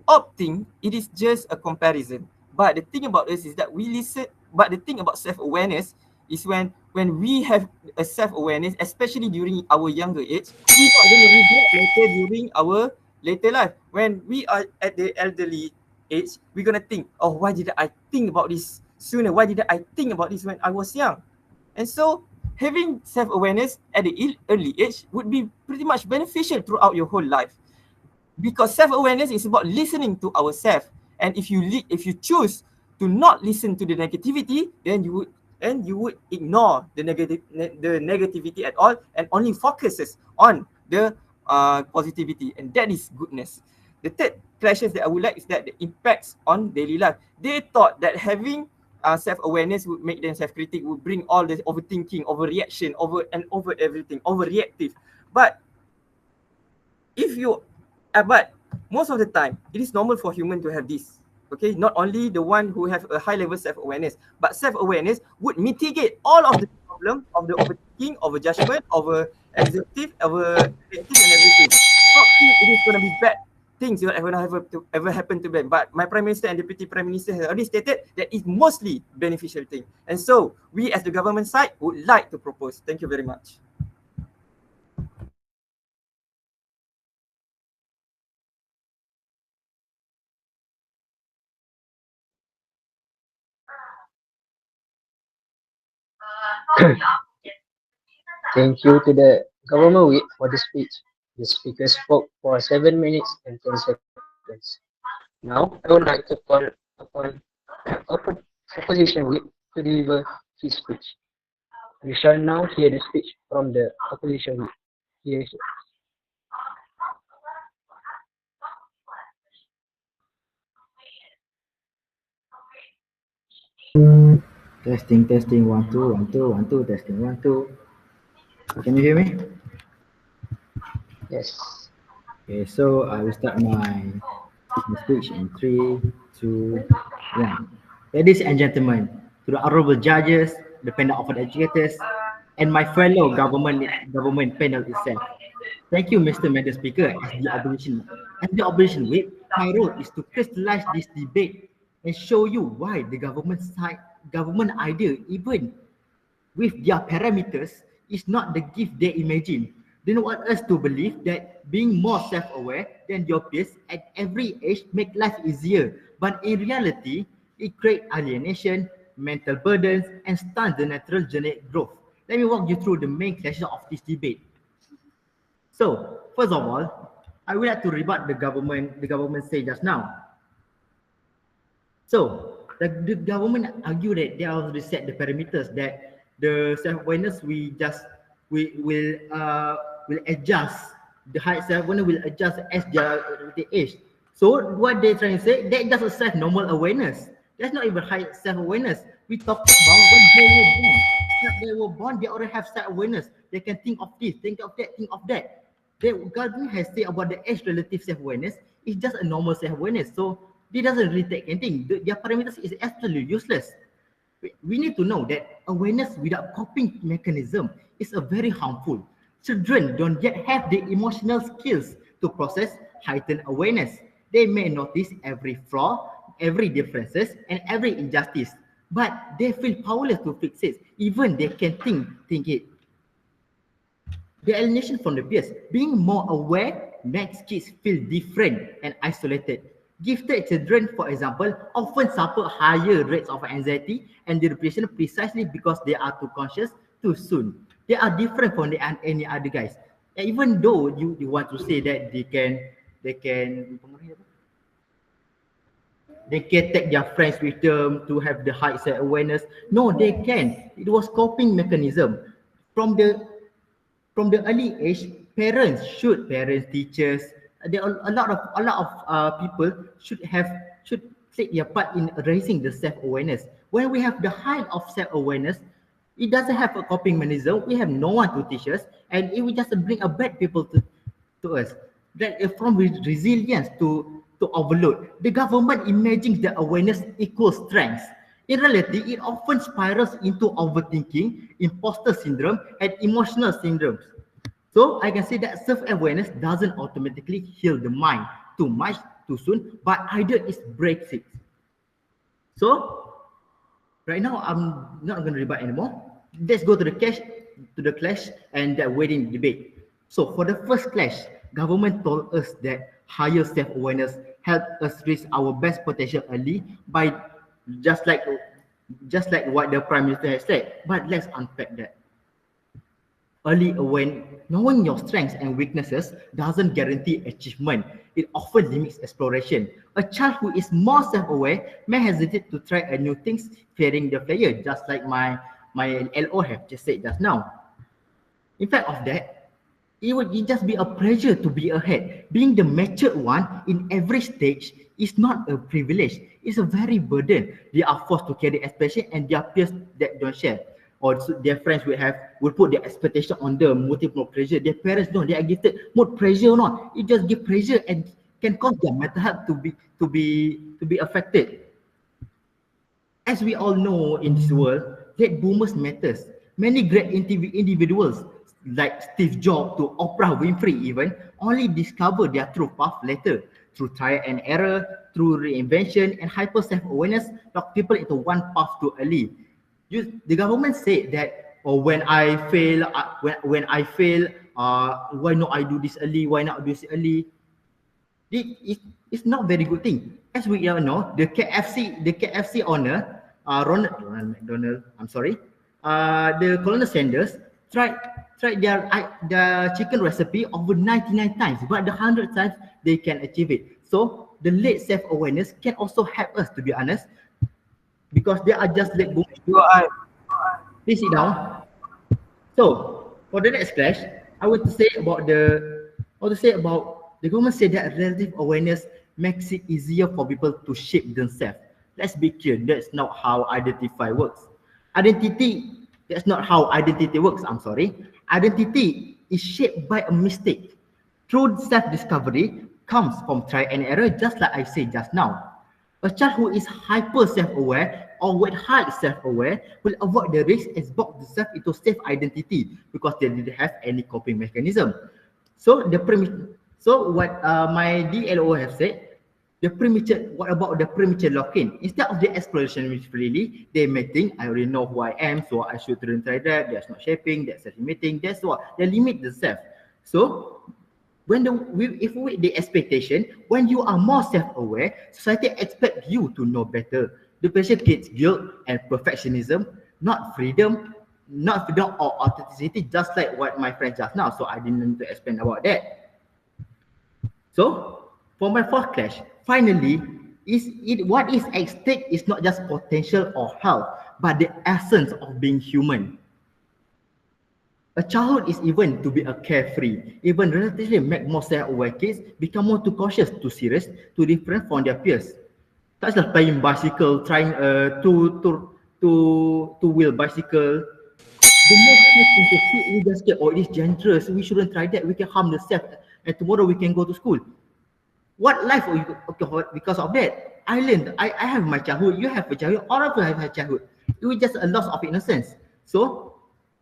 Opting, it is just a comparison. But the thing about this is that but the thing about self-awareness is when we have a self-awareness, especially during our younger age, we're not going to regret later during our later life. When we are at the elderly age, we're going to think, oh, why did I think about this sooner? Why did I think about this when I was young? And so having self-awareness at the early age would be pretty much beneficial throughout your whole life, because self-awareness is about listening to ourselves. And if you choose to not listen to the negativity, then you would ignore the negativity at all and only focuses on the positivity, and that is goodness. The third clashes that I would like is that the impacts on daily life. They thought that having self-awareness would make them self-critic, would bring all this overthinking, overreaction, over everything, overreactive. But most of the time, it is normal for human to have this. Okay, not only the one who have a high level self-awareness, but self-awareness would mitigate all of the problem of the overthinking, over judgment, over executive, over reactive and everything. Not think it is going to be bad things that are going to ever happen to them. But my Prime Minister and Deputy Prime Minister have already stated that it's mostly beneficial thing. And so we as the government side would like to propose. Thank you very much. Thank you to the government whip for the speech. The speaker spoke for 7 minutes and 10 seconds. Now, I would like to call upon opposition whip to deliver his speech. We shall now hear the speech from the opposition whip. Here is it. Testing, 1 2 1 2 1 2 testing 1 2. Can you hear me? Yes. Okay, so I will start my speech in 3 2 1. Ladies and gentlemen, to the honorable judges, the panel of educators, and my fellow government panel itself. Thank you, Mr. Madam Speaker. As the opposition whip, my role is to crystallize this debate and show you why the government idea, even with their parameters, is not the gift they imagine. They want us to believe that being more self-aware than your peers at every age make life easier. But in reality, it creates alienation, mental burdens, and stunts the natural genetic growth. Let me walk you through the main clashes of this debate. So, first of all, I would like to rebut the government say just now. So, the government argue that they already set the parameters that the self-awareness will adjust, the height self-awareness will adjust as the age. So what they're trying to say, that just a self-normal awareness. That's not even high self-awareness. We talk about when they were born, they already have self-awareness. They can think of this, think of that, think of that. The government has said about the age relative self-awareness, it's just a normal self-awareness. So it doesn't really take anything. Their parameters is absolutely useless. We need to know that awareness without coping mechanism is a very harmful. Children don't yet have the emotional skills to process heightened awareness. They may notice every flaw, every differences, and every injustice, but they feel powerless to fix it. Even they can think it. The alienation from the peers, being more aware makes kids feel different and isolated. Gifted children, for example, often suffer higher rates of anxiety and depression precisely because they are too conscious too soon. They are different from any other guys. Even though you want to say that they can take their friends with them to have the high self-awareness. No, they can. It was coping mechanism. From the early age, parents, teachers, there are a lot of people should take their part in raising the self-awareness. When we have the height of self-awareness, it doesn't have a coping mechanism. We have no one to teach us, and it will just bring a bad people to us. That from resilience to overload. The government imagines that awareness equals strength. In reality, it often spirals into overthinking, imposter syndrome, and emotional syndromes. So I can say that self-awareness doesn't automatically heal the mind too much, too soon, but either it breaks it. So right now, I'm not going to debate anymore. Let's go to the clash and the wedding debate. So for the first clash, government told us that higher self-awareness helped us reach our best potential early by just like just like what the Prime Minister has said. But let's unpack that. Early awareness, knowing your strengths and weaknesses doesn't guarantee achievement. It often limits exploration. A child who is more self-aware may hesitate to try a new things, fearing the failure, just like my LO have just said just now. In fact of that, it would just be a pleasure to be ahead. Being the matured one in every stage is not a privilege. It's a very burden. They are forced to carry, especially and their peers that don't share. Or their friends will put their expectation on them, multiple pressure. Their parents know they are gifted more pressure or not. It just give pressure and can cause their mental health to be affected. As we all know in this world, late boomers matters. Many great individuals like Steve Jobs to Oprah Winfrey even only discover their true path later through trial and error, through reinvention and hyper self-awareness lock people into one path too early. The government said that when I fail, why not I do this early? Why not do this early? It's not very good thing. As we all know, the KFC owner, Ronald McDonald, I'm sorry, the Colonel Sanders tried the chicken recipe over 99 times, but the 100 times they can achieve it. So the late self-awareness can also help us, to be honest, because they are just late boomers. Please sit down. So for the next clash, I want to say about the government said that relative awareness makes it easier for people to shape themselves. Let's be clear, that's not how identify works. That's not how identity works, I'm sorry. Identity is shaped by a mistake. True self-discovery comes from try and error, just like I said just now. A child who is hyper self-aware or with high self-aware will avoid the risk and box themselves into safe identity because they didn't have any coping mechanism. So what my DLO have said, what about the premature lock-in? Instead of the exploration freely, they may think, I already know who I am, so I shouldn't try that, that's not shaping, that's self-limiting, that's what, they limit themselves. So if with the expectation, when you are more self-aware, society expects you to know better. The pressure creates guilt and perfectionism, not freedom or authenticity, just like what my friend just now. So I didn't need to explain about that. So for my fourth clash, finally, what is at stake is not just potential or health, but the essence of being human. A childhood is even to be a carefree, even relatively make more self-aware kids become more too cautious, too serious, too different from their peers. Such as playing bicycle, trying to wheel bicycle. The more kids think to see, we just get, oh, it is dangerous, we shouldn't try that, we can harm ourselves, and tomorrow we can go to school. What life are you because of that? I learned, I have my childhood, you have a childhood, all of us have a childhood. It was just a loss of innocence. So,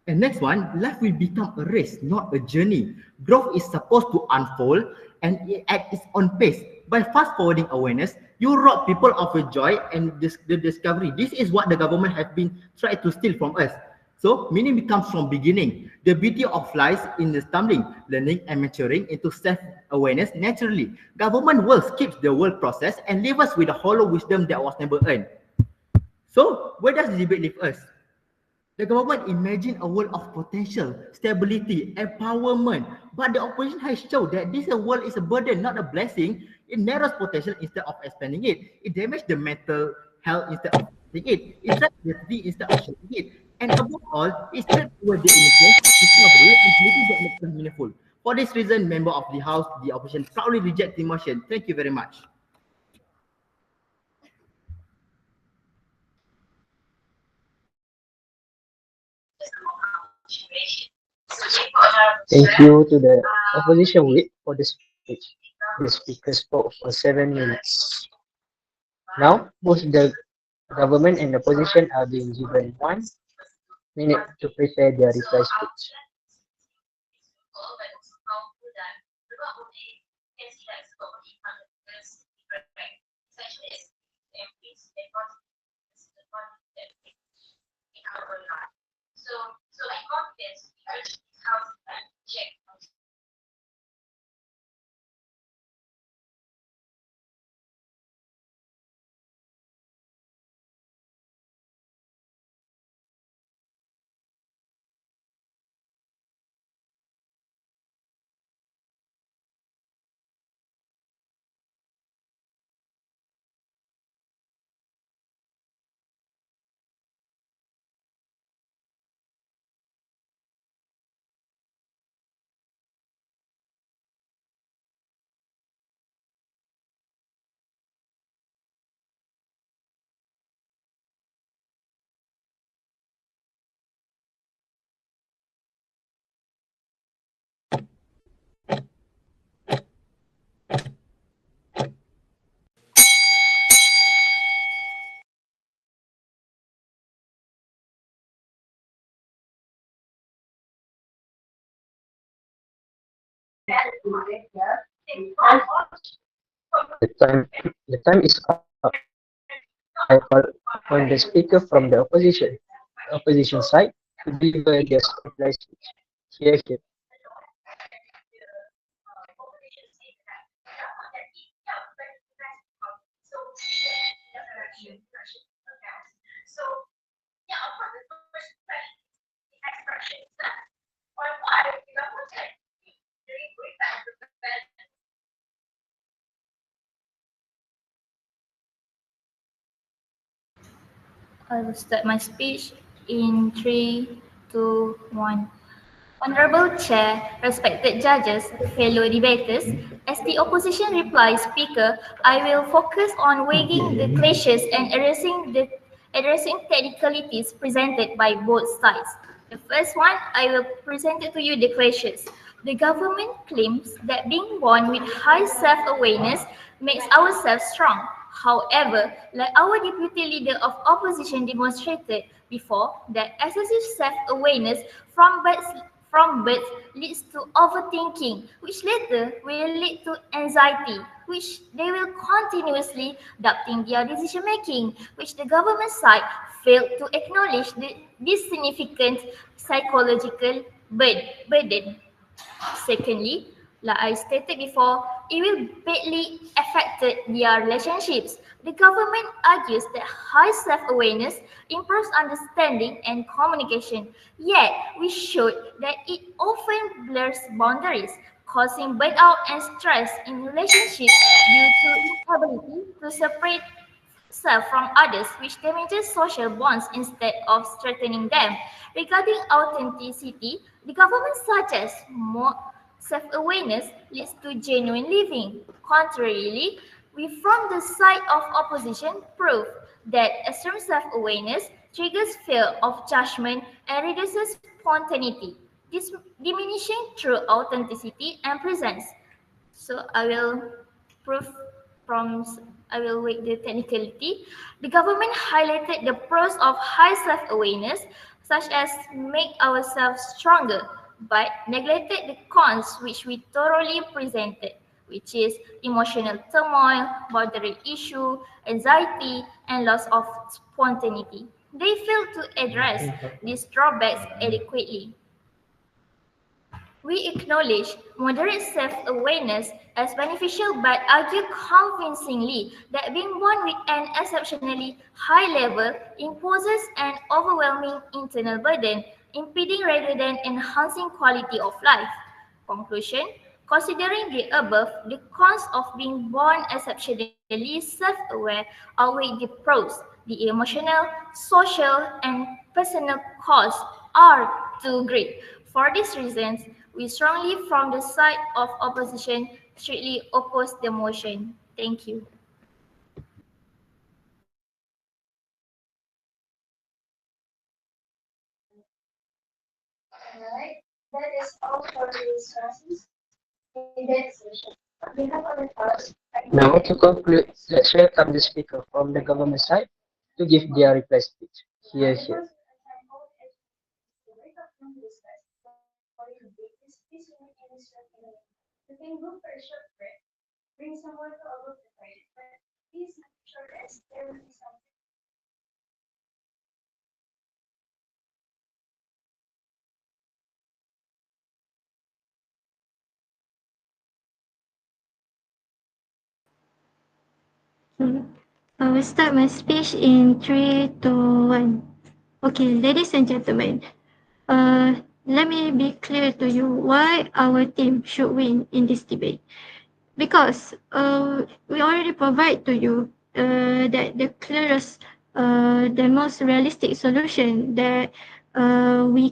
and next one, life will become a race, not a journey. Growth is supposed to unfold and at its own pace. By fast forwarding awareness, you rob people of a joy and the discovery. This is what the government has been trying to steal from us. So meaning becomes from beginning. The beauty of lies in the stumbling, learning and maturing into self-awareness naturally. Government will skip the world process and leave us with a hollow wisdom that was never earned. So where does the debate leave us? The government imagine a world of potential, stability, empowerment, but the opposition has shown that this world is a burden, not a blessing. It narrows potential instead of expanding it. It damages the mental health instead of expanding it. It traps identity instead of shaping it. And above all, it strips away the innocence, discovery, and believing that makes life meaningful. For this reason, member of the House, the opposition proudly reject the motion. Thank you very much. Thank you to the opposition whip for the speech. The speaker spoke for 7 minutes. Now, both the government and opposition are being given 1 minute to prepare their reply speech. The time is up. I call on the speaker from the opposition side to deliver their reply speech. Here, here. I will start my speech in 3, 2, 1. Honorable Chair, respected judges, fellow debaters, as the opposition reply speaker, I will focus on weighing the clashes and addressing technicalities presented by both sides. The first one, I will present it to you the clashes. The government claims that being born with high self-awareness makes ourselves strong. However, like our deputy leader of opposition demonstrated before, that excessive self-awareness from birth leads to overthinking, which later will lead to anxiety, which they will continuously doubting their decision making, which the government side failed to acknowledge this significant psychological burden. Secondly, like I stated before, it will badly affect their relationships. The government argues that high self-awareness improves understanding and communication, yet we showed that it often blurs boundaries, causing burnout and stress in relationships due to inability to separate self from others, which damages social bonds instead of strengthening them. Regarding authenticity, the government suggests more self-awareness leads to genuine living. Contrarily, we from the side of opposition prove that extreme self-awareness triggers fear of judgment and reduces spontaneity, diminishing true authenticity and presence. So I will prove from I will wait the technicality. The government highlighted the pros of high self-awareness, such as make ourselves stronger, but neglected the cons which we thoroughly presented, which is emotional turmoil, boundary issue, anxiety, and loss of spontaneity. They failed to address these drawbacks adequately. We acknowledge moderate self-awareness as beneficial but argue convincingly that being born with an exceptionally high level imposes an overwhelming internal burden, impeding rather than enhancing quality of life. Conclusion: considering the above, the cons of being born exceptionally self-aware outweigh the pros. The emotional, social, and personal costs are too great. For these reasons, we strongly, from the side of opposition, strictly oppose the motion. Thank you. Alright, that is all for the discussions in that session. Now to conclude, let's welcome the speaker from the government side to give their reply speech. Here. I will start my speech in 3, 2, 1. Okay, ladies and gentlemen, let me be clear to you why our team should win in this debate. Because we already provide to you that the clearest, the most realistic solution that we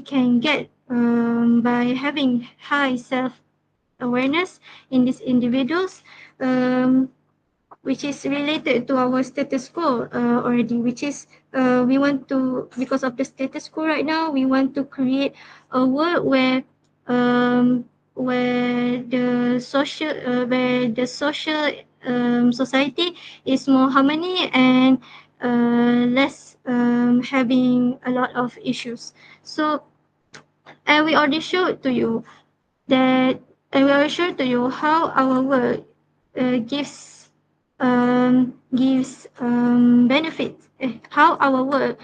can get by having high self awareness in these individuals. Which is related to our status quo already, which is we want to, because of the status quo right now, we want to create a world where the social society is more harmony and less having a lot of issues. So, and we already showed to you that, and we already showed to you how our work gives benefits. How our work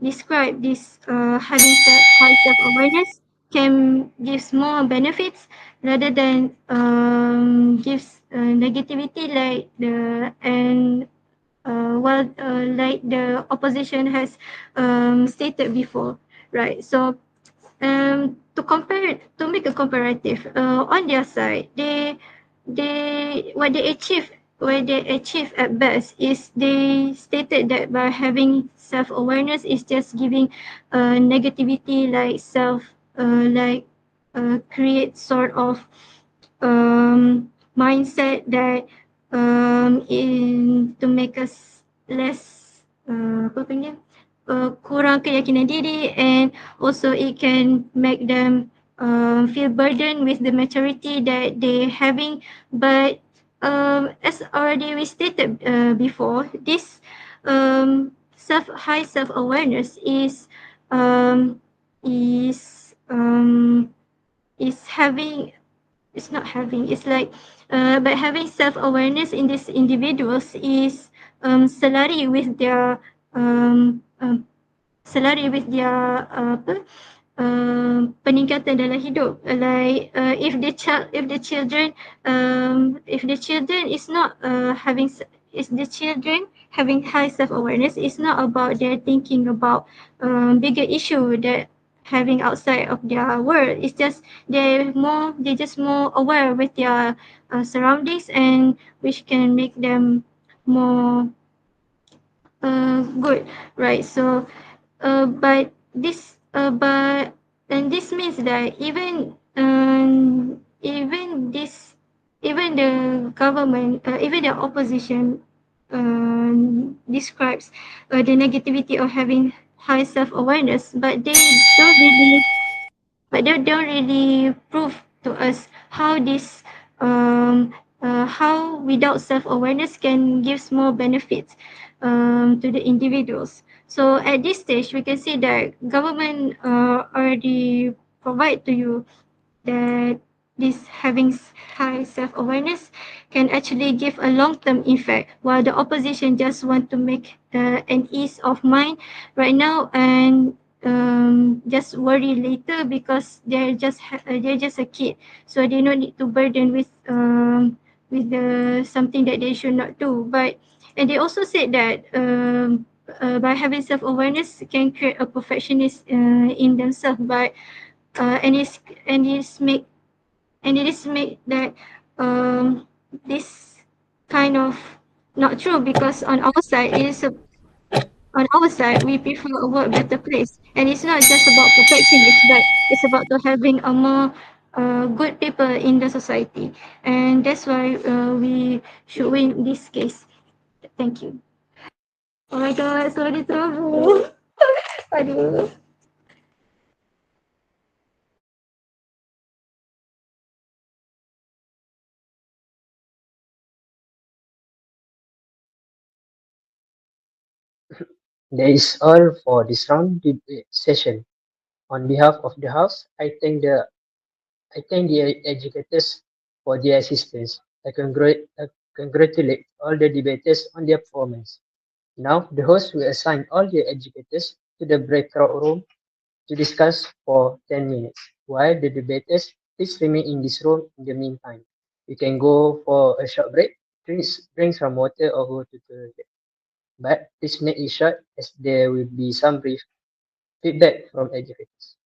describe this having high self awareness can gives more benefits rather than gives negativity like the and like the opposition has stated before, right? So to make a comparative on their side, they what they achieve at best is they stated that by having self-awareness is just giving negativity like create sort of mindset that in to make us less apa panggil kurang keyakinan diri, and also it can make them feel burdened with the maturity that they having. But as already we stated before, this high self awareness um, is um, is having it's not having it's like but having self-awareness in these individuals is selari with their apa peningkatan dalam hidup, like if the children is not is the children having high self-awareness, it's not about their thinking about bigger issue that having outside of their world. It's just they're just more aware with their surroundings, and which can make them more good, right? So but this and this means that even the government, even the opposition describes the negativity of having high self-awareness, but they don't really prove to us how this how without self-awareness can give more benefits to the individuals. So at this stage, we can see that government already provide to you that this having high self-awareness can actually give a long-term effect, while the opposition just want to make an ease of mind right now and just worry later because they're just a kid, so they don't need to burden with the something that they should not do. But and they also said that by having self-awareness can create a perfectionist in themselves, but and it is make that this kind of not true, because on our side we prefer a world better place, and it's not just about perfectionist, but it's about to having a more good people in the society, and that's why we should win this case. Thank you. Oh my god, sorry trouble. Aduh. That is all for this round debate session. On behalf of the House, I thank the educators for their assistance. I congratulate all the debaters on their performance. Now, the host will assign all the educators to the breakout room to discuss for 10 minutes, while the debaters please remain in this room in the meantime. You can go for a short break, drink some water, or go to the toilet. But please make it short as there will be some brief feedback from educators.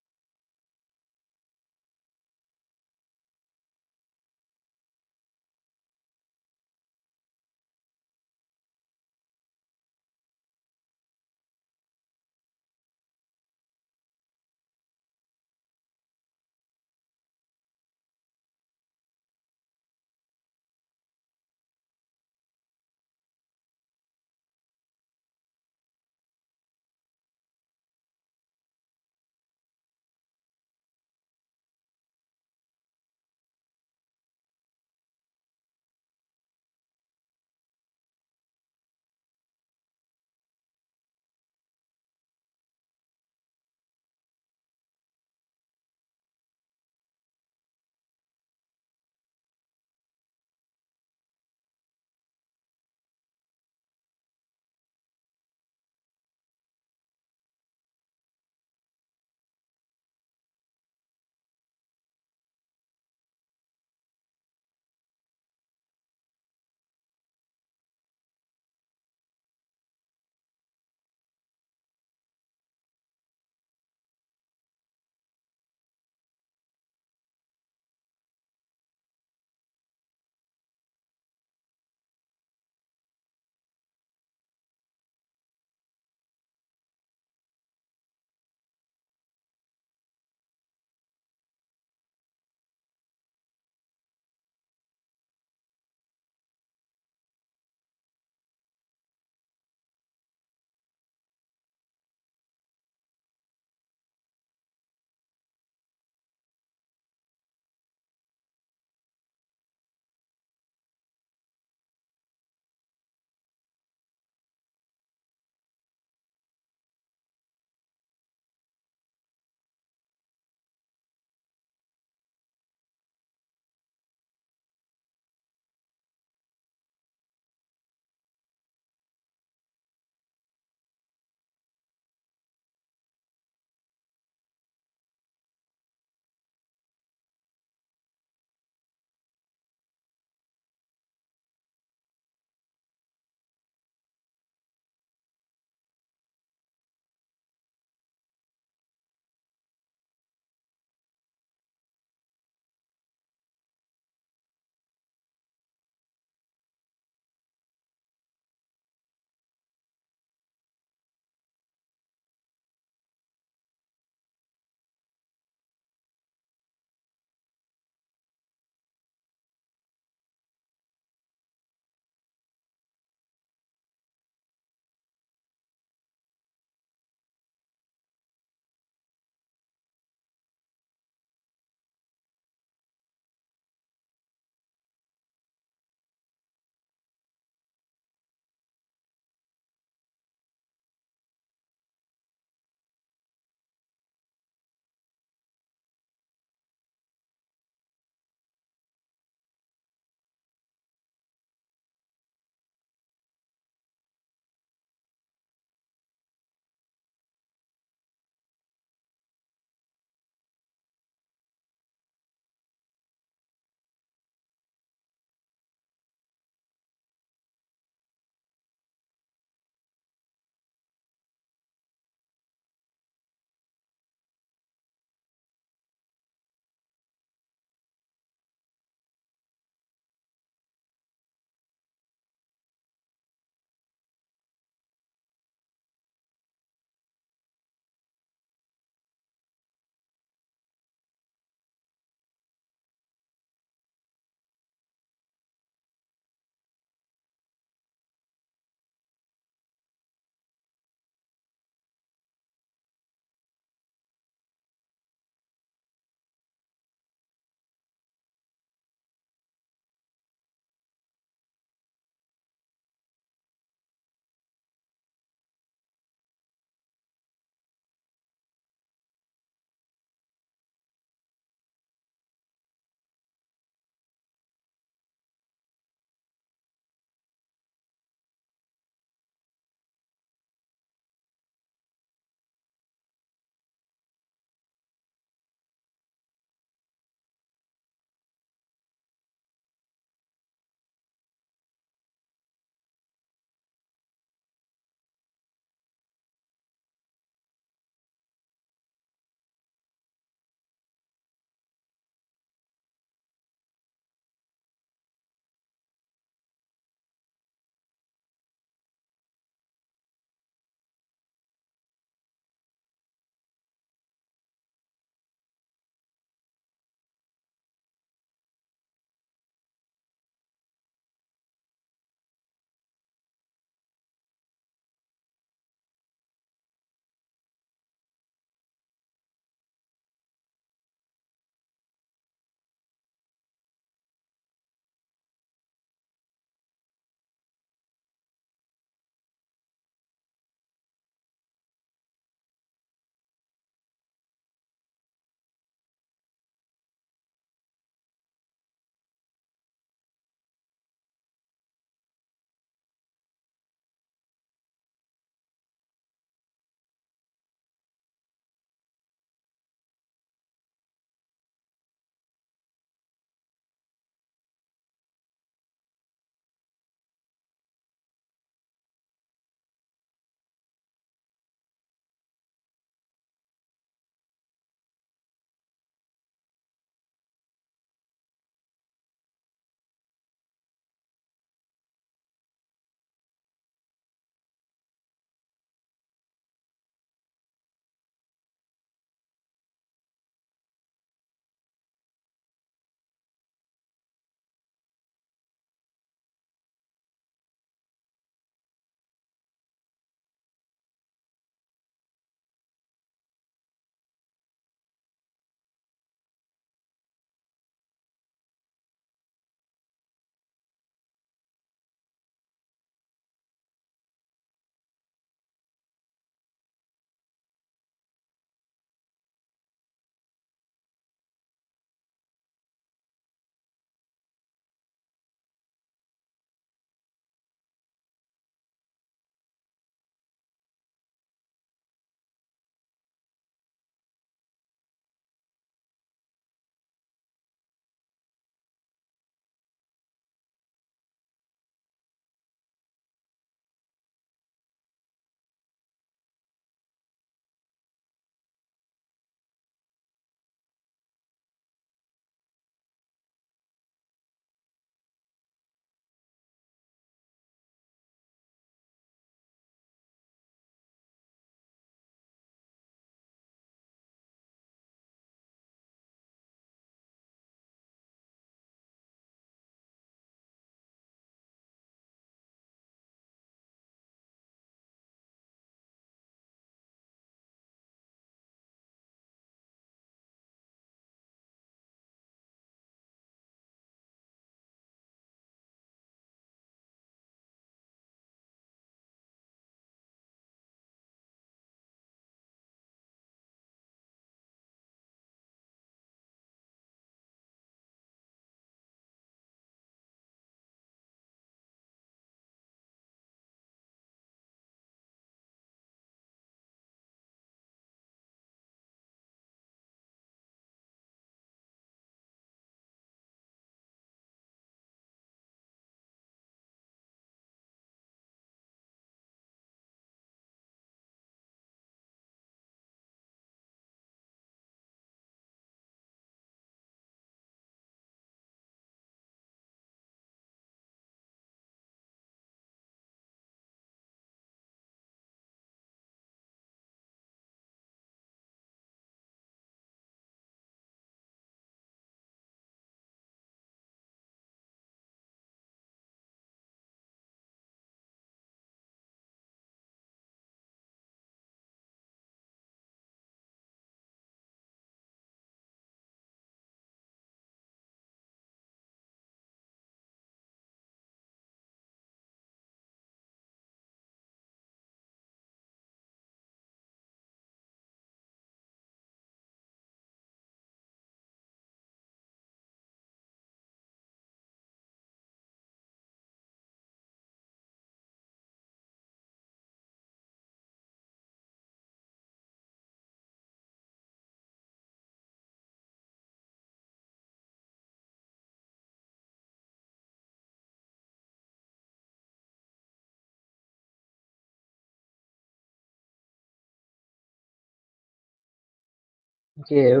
Okay.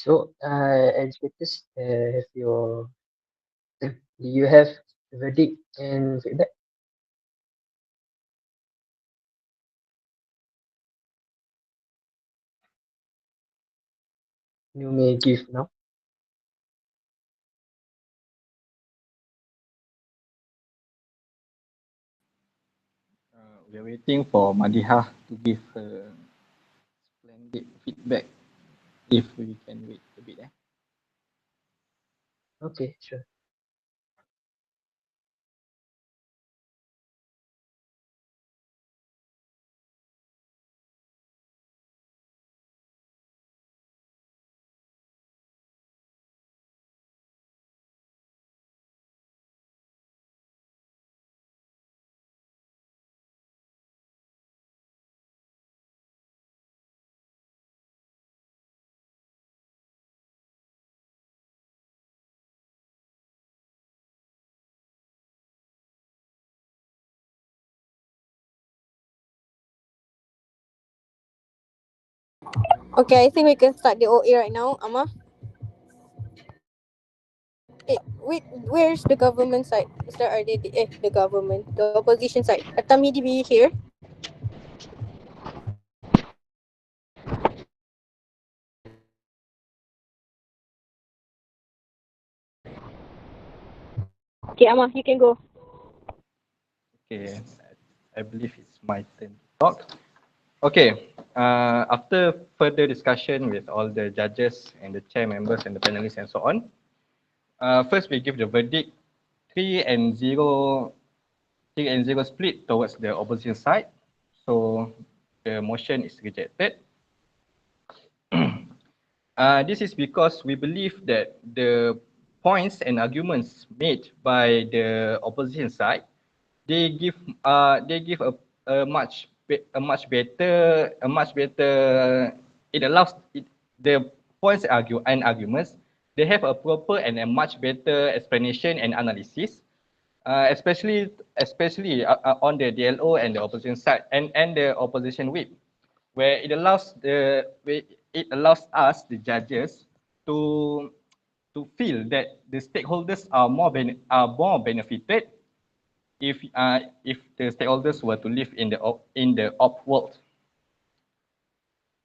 So, educators, have your do you have verdict and feedback? You may give now. We are waiting for Madihah to give her splendid feedback. If we can wait a bit. Okay, sure. Okay, I think we can start the OA right now, Amma. Wait, where's the government side? Is there the government, the opposition side? TAMHIDI be here? Okay, Amma, you can go. Okay, I believe it's my turn to talk. Okay, after further discussion with all the judges and the chair members and the panelists and so on, first we give the verdict 3-0, 3-0 split towards the opposition side. So the motion is rejected. This is because we believe that the points and arguments made by the opposition side, they give a much better, it allows it, the points and arguments, they have a proper and a much better explanation and analysis, especially on the DLO and the opposition side and the opposition whip, where it allows us, the judges, to feel that the stakeholders are more benefited if the stakeholders were to live in the op world.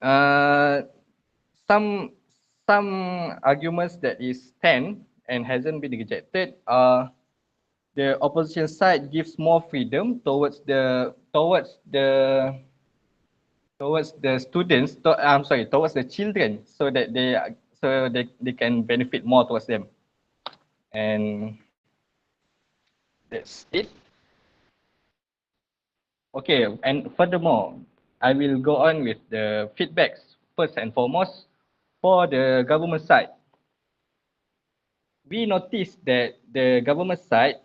Uh, some arguments that is stand and hasn't been rejected are the opposition side gives more freedom towards the students, towards the children, so that they can benefit more towards them. And that's it. Okay, and furthermore, I will go on with the feedbacks first and foremost. For the government side, we noticed that the government side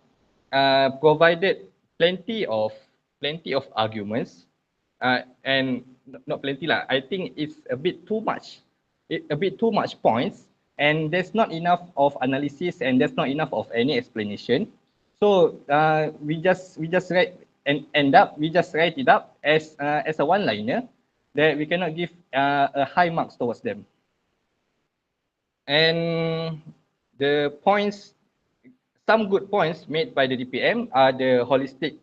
provided plenty of arguments, and not plenty lah. I think it's a bit too much, a bit too much points, and there's not enough of analysis and there's not enough of any explanation. So we just write it up as a one-liner that we cannot give a high marks towards them. And the points, some good points made by the DPM are the holistic.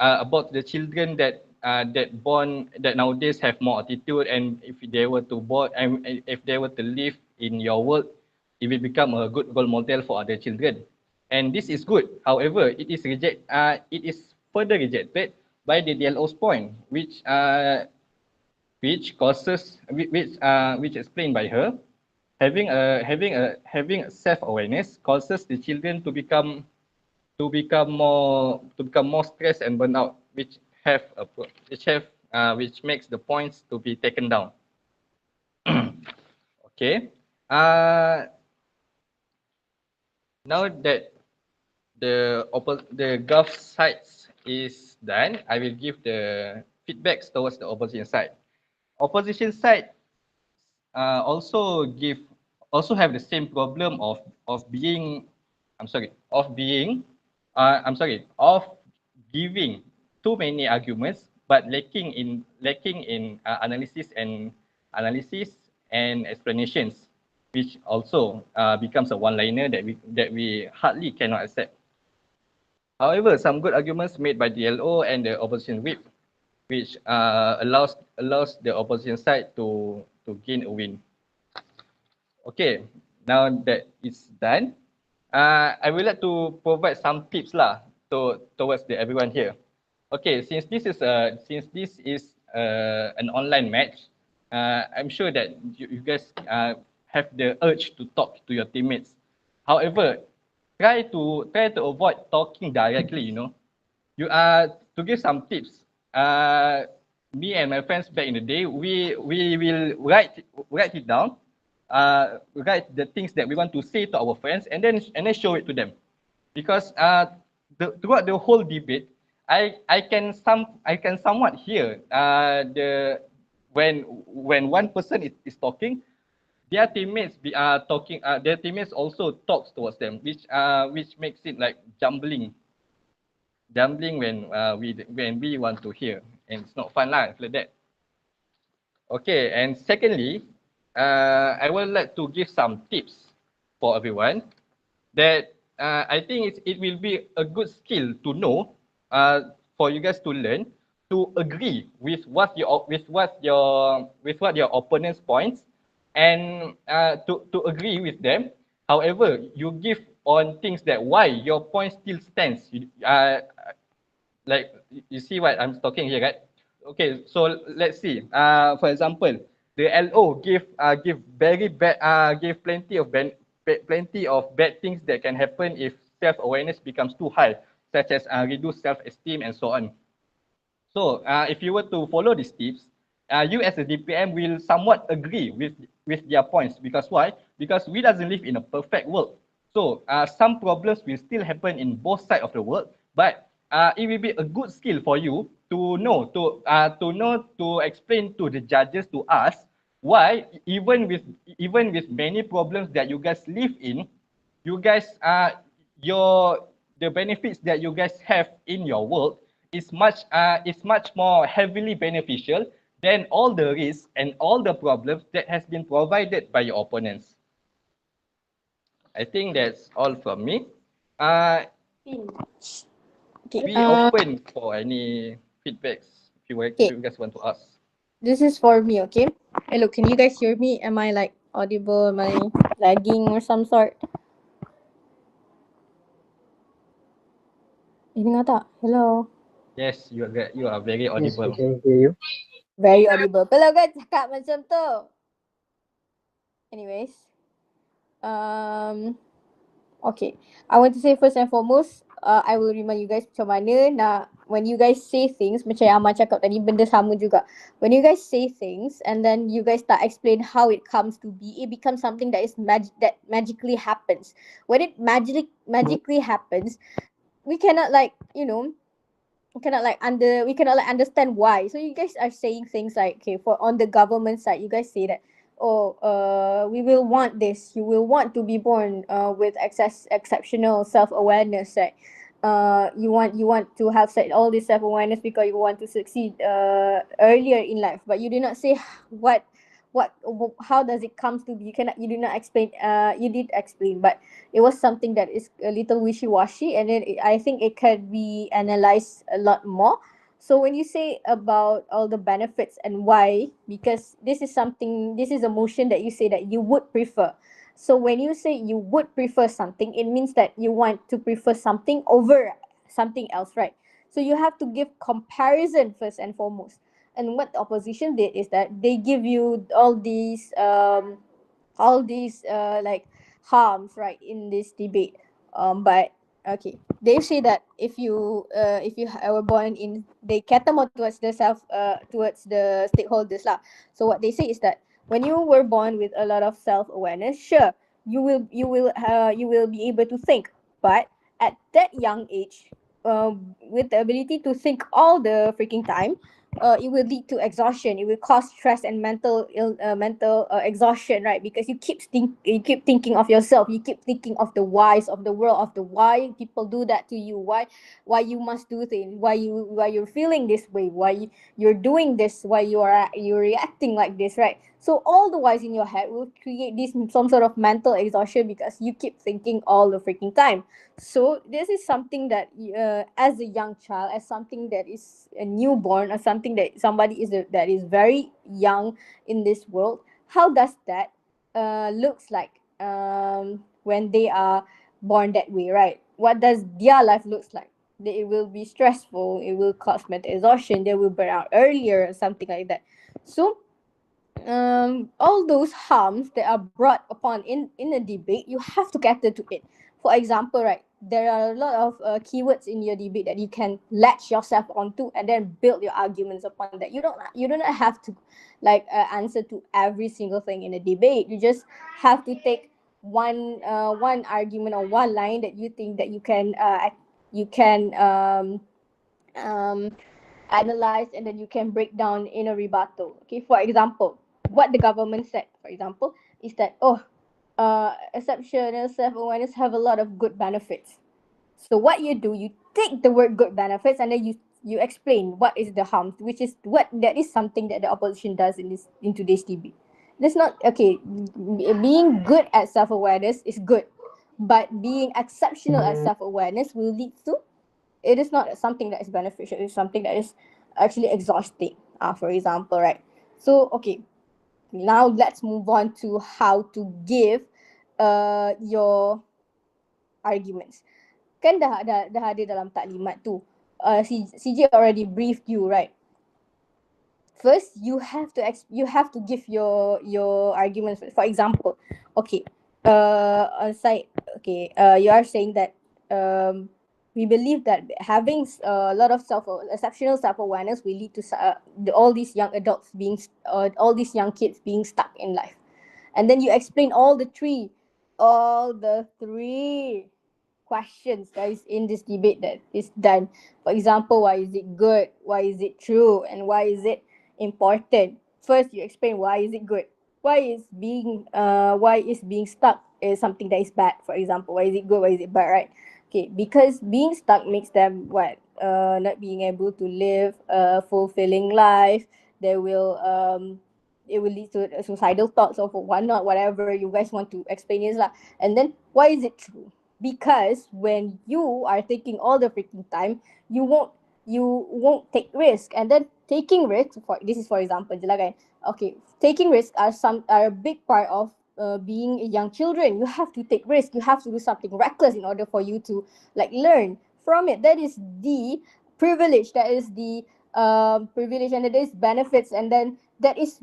About the children that nowadays have more attitude, and if they were to if they were to live in your world, it will become a good role model for other children. And this is good. However, it is further rejected by the DLO's point, which explained by her, having a self-awareness causes the children to become more stressed and burn out, which makes the points to be taken down. Okay. Now that the gov sides is done, I will give the feedbacks towards the opposition side. Opposition side also have the same problem of being of giving too many arguments but lacking in analysis and explanations, which also becomes a one-liner that we hardly cannot accept. However, some good arguments made by DLO and the opposition whip, which allows the opposition side to gain a win. Okay, now that it's done, I would like to provide some tips towards everyone here. Okay, since this is an online match, I'm sure that you guys have the urge to talk to your teammates. However, try to avoid talking directly. You to give some tips. Me and my friends back in the day, we will write it down. Write the things that we want to say to our friends and then show it to them, because throughout the whole debate, I can somewhat hear when one person is talking, their teammates talking. Their teammates also talks towards them, which makes it like jumbling when we want to hear, and it's not fun like that. Okay, and secondly, I would like to give some tips for everyone that I think it will be a good skill to know, for you guys to learn to agree with what your opponent's points, and to agree with them. However, you give on things that why your point still stands. Like you see what I'm talking here, right? Okay, so let's see. For example, the LO give very bad give plenty of bad things that can happen if self-awareness becomes too high, such as reduced self-esteem and so on. So if you were to follow these tips, you as a DPM will somewhat agree with their points, because why? Because we doesn't live in a perfect world. So some problems will still happen in both sides of the world, but it will be a good skill for you to know to explain to the judges, to us, why even with many problems that you guys live in, you guys the benefits that you guys have in your work is much more heavily beneficial than all the risks and all the problems that has been provided by your opponents. I think that's all from me. We open for any feedbacks if you guys want to ask. This is for me, okay? Hello, can you guys hear me? Am I like audible? Am I lagging or some sort? Dengar tak? Hello. Yes, you are very audible. Yes, we can hear you. Very audible. Kalau kan cakap macam tu. Anyways. Okay. I want to say first and foremost, I will remind you guys macam mana nak, when you guys say things, macam yang Amal cakap tadi, benda sama juga. When you guys say things and then you guys start explain how it comes to be, it becomes something that is that magically happens. When it magically happens, we cannot like, we cannot understand why. So you guys are saying things like, okay, for on the government side, you guys say that, we will want this. You will want to be born with exceptional self-awareness, right? You want to have all this self-awareness because you want to succeed earlier in life, but you do not say how does it come to be. You do not explain. You did explain, but it was something that is a little wishy-washy, and then I think it could be analyzed a lot more. So when you say about all the benefits and why, because this is a motion that you say that you would prefer. So when you say you would prefer something, it means that you want to prefer something over something else, right? So you have to give comparison first and foremost. And what the opposition did is that they give you all these like harms, right, in this debate. But okay, they say that if you were born in, they cater more towards the stakeholders lah. So what they say is that when you were born with a lot of self-awareness, sure, you will be able to think, but at that young age, with the ability to think all the freaking time, it will lead to exhaustion. It will cause stress and mental exhaustion, right? Because you keep thinking of yourself. You keep thinking of the whys of the world, of the why people do that to you, why you must do things, why you're feeling this way, you're doing this, why you're reacting like this, right? So all the whys in your head will create this some sort of mental exhaustion because you keep thinking all the freaking time. So this is something that as a young child, as something that is a newborn, or something that somebody that is very young in this world, how does that looks like when they are born that way, right? What does their life looks like? It will be stressful, it will cause mental exhaustion, they will burn out earlier, or something like that. So all those harms that are brought upon in a debate, you have to cater to it. For example, right, there are a lot of keywords in your debate that you can latch yourself onto and then build your arguments upon that. You don't have to like answer to every single thing in a debate. You just have to take one argument or one line that you think that you can analyze, and then you can break down in a rebuttal. Okay, for example, what the government said, for example, is that exceptional self-awareness have a lot of good benefits. So what you do, you take the word good benefits and then you explain what is the harm, which is what that is something that the opposition does in today's debate. That's not okay. Being good at self-awareness is good, but being exceptional at self-awareness will lead to, it is not something that is beneficial. It's something that is actually exhausting. For example, right? So okay, now let's move on to how to give your arguments. Kan dah ada dalam taklimat tu. CJ already briefed you, right? First, you have to give your arguments. For example, okay, on site, okay, you are saying that we believe that having a lot of exceptional self-awareness will lead to all these young adults all these young kids being stuck in life. And then you explain all the three questions that is in this debate that is done. For example, why is it good? Why is it true? And why is it important? First, you explain why is it good. Why is being stuck is something that is bad? For example, why is it good? Why is it bad? Right? Okay, because being stuck makes them not being able to live a fulfilling life. It will lead to suicidal thoughts or whatnot, whatever you guys want to explain is lah. And then why is it true? Because when you are taking all the freaking time, you won't take risk. And then taking risk, for example je lah kan. Okay, taking risk are a big part of being a young children. You have to take risk, you have to do something reckless in order for you to like learn from it. That is the privilege, that is the privilege, and that is benefits. And then that is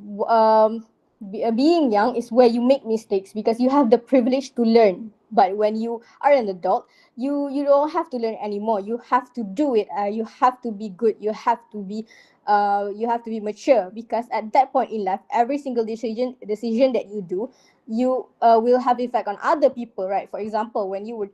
being young is where you make mistakes because you have the privilege to learn. But when you are an adult, you don't have to learn anymore. You have to do it. You have to be good. You have to be mature, because at that point in life, every single decision that you do, you will have effect on other people, right? For example, when you were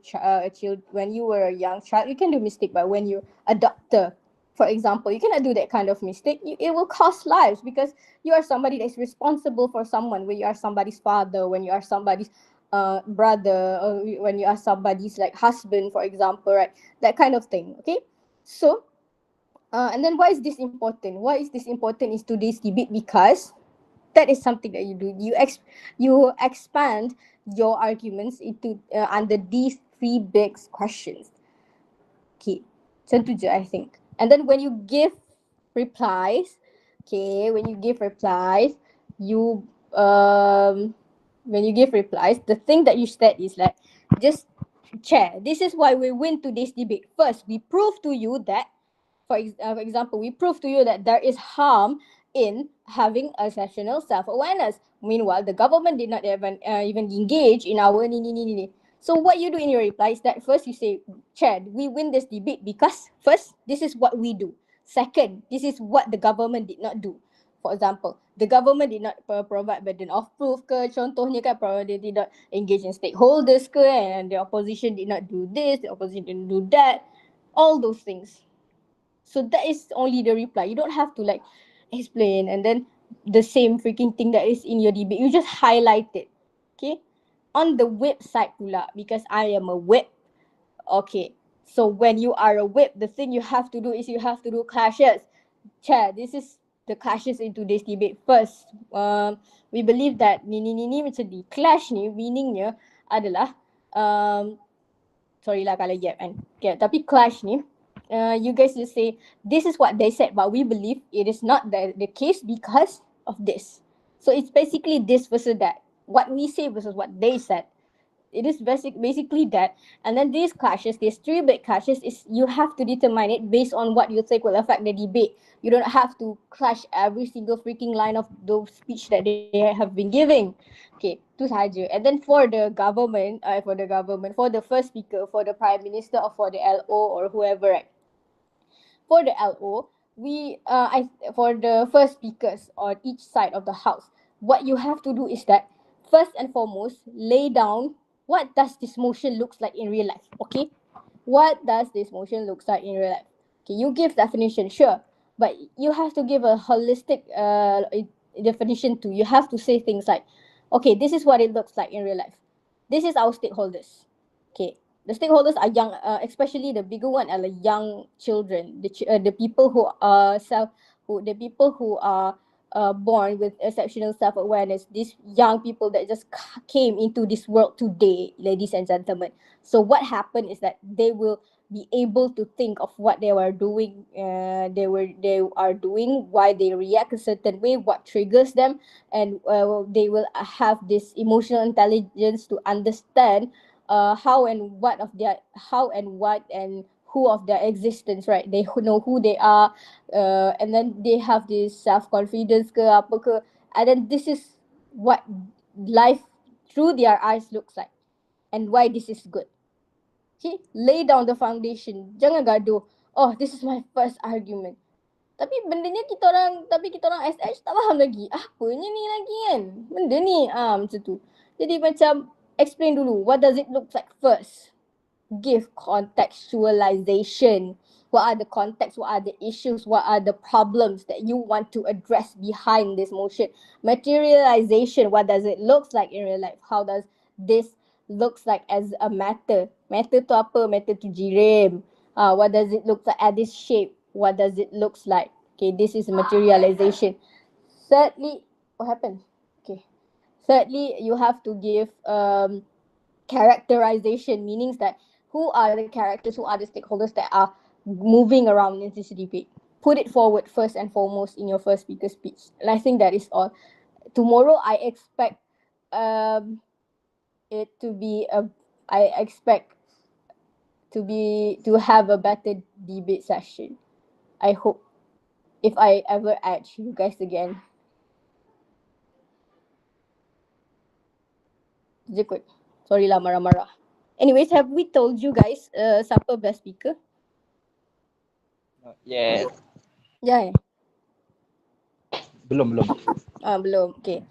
when you were a young child, you can do mistake, but when you're a doctor, for example, you cannot do that kind of mistake. It will cost lives because you are somebody that is responsible for someone. When you are somebody's father, when you are somebody's brother, or when you are somebody's like husband, for example, right? That kind of thing. Okay, so and then why is this important? Why is this important is today's debate? Because that is something that you do. You expand your arguments into under these three big questions. Okay, macam tu je, I think. And then when you give replies, you when you give replies, the thing that you said is like, just chair, this is why we win today's debate. First, we prove to you that, for example, we prove to you that there is harm in having exceptional self-awareness. Meanwhile, the government did not even engage in our ni. So what you do in your reply is that first you say, Chair, we win this debate because first, this is what we do. Second, this is what the government did not do. For example, the government did not provide burden of proof ke, contohnya kan, they did not engage in stakeholders ke, and the opposition did not do this, the opposition didn't do that, all those things. So that is only the reply. You don't have to like explain and then the same freaking thing that is in your debate. You just highlight it. Okay. On the website pula, because I am a whip. Okay. So when you are a whip, the thing you have to do is you have to do clashes. Chair, this is the clashes in today's debate. First, we believe that ni macam ni. Clash ni meaningnya adalah sorry lah kalau yep kan. Okay, tapi clash ni you guys just say this is what they said but we believe it is not the case because of this. So it's basically this versus that. What we say versus what they said. It is basically that. And then these clashes, these three big clashes, is you have to determine it based on what you think will affect the debate. You don't have to clash every single freaking line of the speech that they have been giving. Okay, tu sahaja. And then for the government, for the first speaker, for the prime minister or for the LO or whoever, right? For the LO, for the first speakers on each side of the house, what you have to do is that first and foremost, lay down what does this motion looks like in real life. Okay, what does this motion looks like in real life? Okay, you give definition, sure, but you have to give a holistic definition too. You have to say things like, okay, this is what it looks like in real life. This is our stakeholders. Okay, the stakeholders are young, especially the bigger one are the young children, the people who are born with exceptional self-awareness. These young people that just came into this world today, ladies and gentlemen. So what happened is that they will be able to think of what they were doing, why they react a certain way, what triggers them, and they will have this emotional intelligence to understand how and what and who of their existence, right? They know who they are, and then they have this self-confidence ke apa ke, and then this is what life through their eyes looks like and why this is good. Okay, lay down the foundation. Jangan gaduh. Oh, this is my first argument. Tapi kita orang SH tak faham lagi. Apanya ni lagi kan? Benda ni macam tu. Jadi macam explain dulu, what does it look like first? Give contextualization. What are the contexts? What are the issues? What are the problems that you want to address behind this motion? Materialization. What does it look like in real life? How does this looks like as a matter? Matter tu apa? Matter tu jirim. What does it look like at this shape? What does it looks like? Okay, this is materialization. Thirdly, what happened? Okay. Thirdly, you have to give characterization, meanings that who are the characters, who are the stakeholders that are moving around in this debate. Put it forward first and foremost in your first speaker speech. And I think that is all. Tomorrow, I expect to have a better debate session. I hope, if I ever add you guys again. Je kot. Sorry lah marah-marah. Anyways, have we told you guys siapa best speaker? Yes. Ya. Belum. Belum. Okay.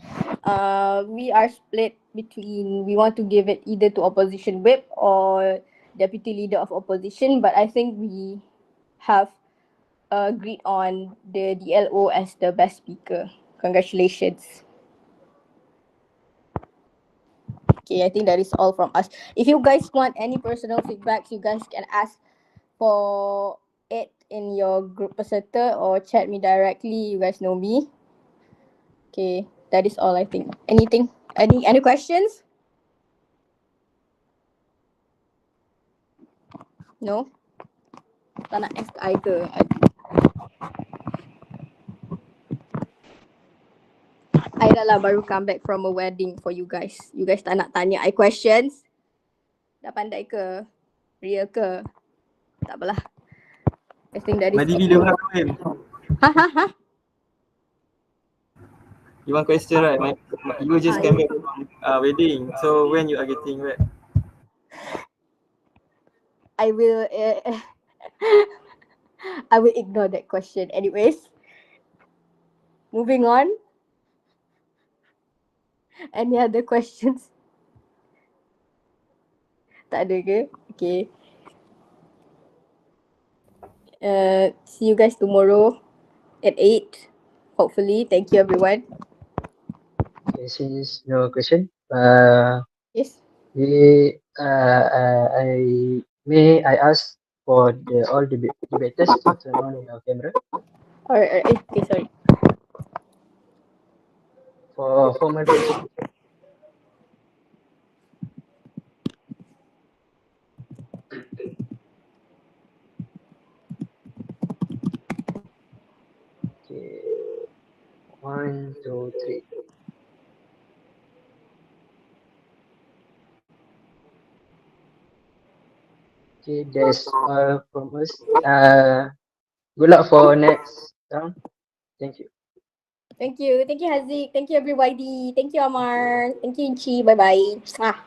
We are split between, we want to give it either to opposition whip or deputy leader of opposition, but I think we have agreed on the DLO as the best speaker. Congratulations. Okay, I think that is all from us. If you guys want any personal feedbacks, you guys can ask for it in your group peserta or chat me directly. You guys know me. Okay, that is all I think. Anything? Any questions? No? Tak nak ask I ke? I dah lah baru come back from a wedding for you guys. You guys tak nak tanya I questions? Dah pandai ke? Real ke? Tak apalah. I think that is Madi all. bila orang kahwin? Ha? You want question, right? You just came back from wedding. So when you are getting wed? I will ignore that question. Anyways, moving on. Any other questions? Tak ada ke? Okay. See you guys tomorrow at 8. Hopefully. Thank you, everyone. Okay, since no question, Yes. I ask for the all debaters to turn on your camera Alright. Okay, sorry. for formal question. Okay, 1, 2, 3. Okay, that's all from us. Good luck for next round. Thank you. Thank you. Thank you, Haziq. Thank you, everybody. Thank you, Amar. Thank you, Inchi. Bye-bye.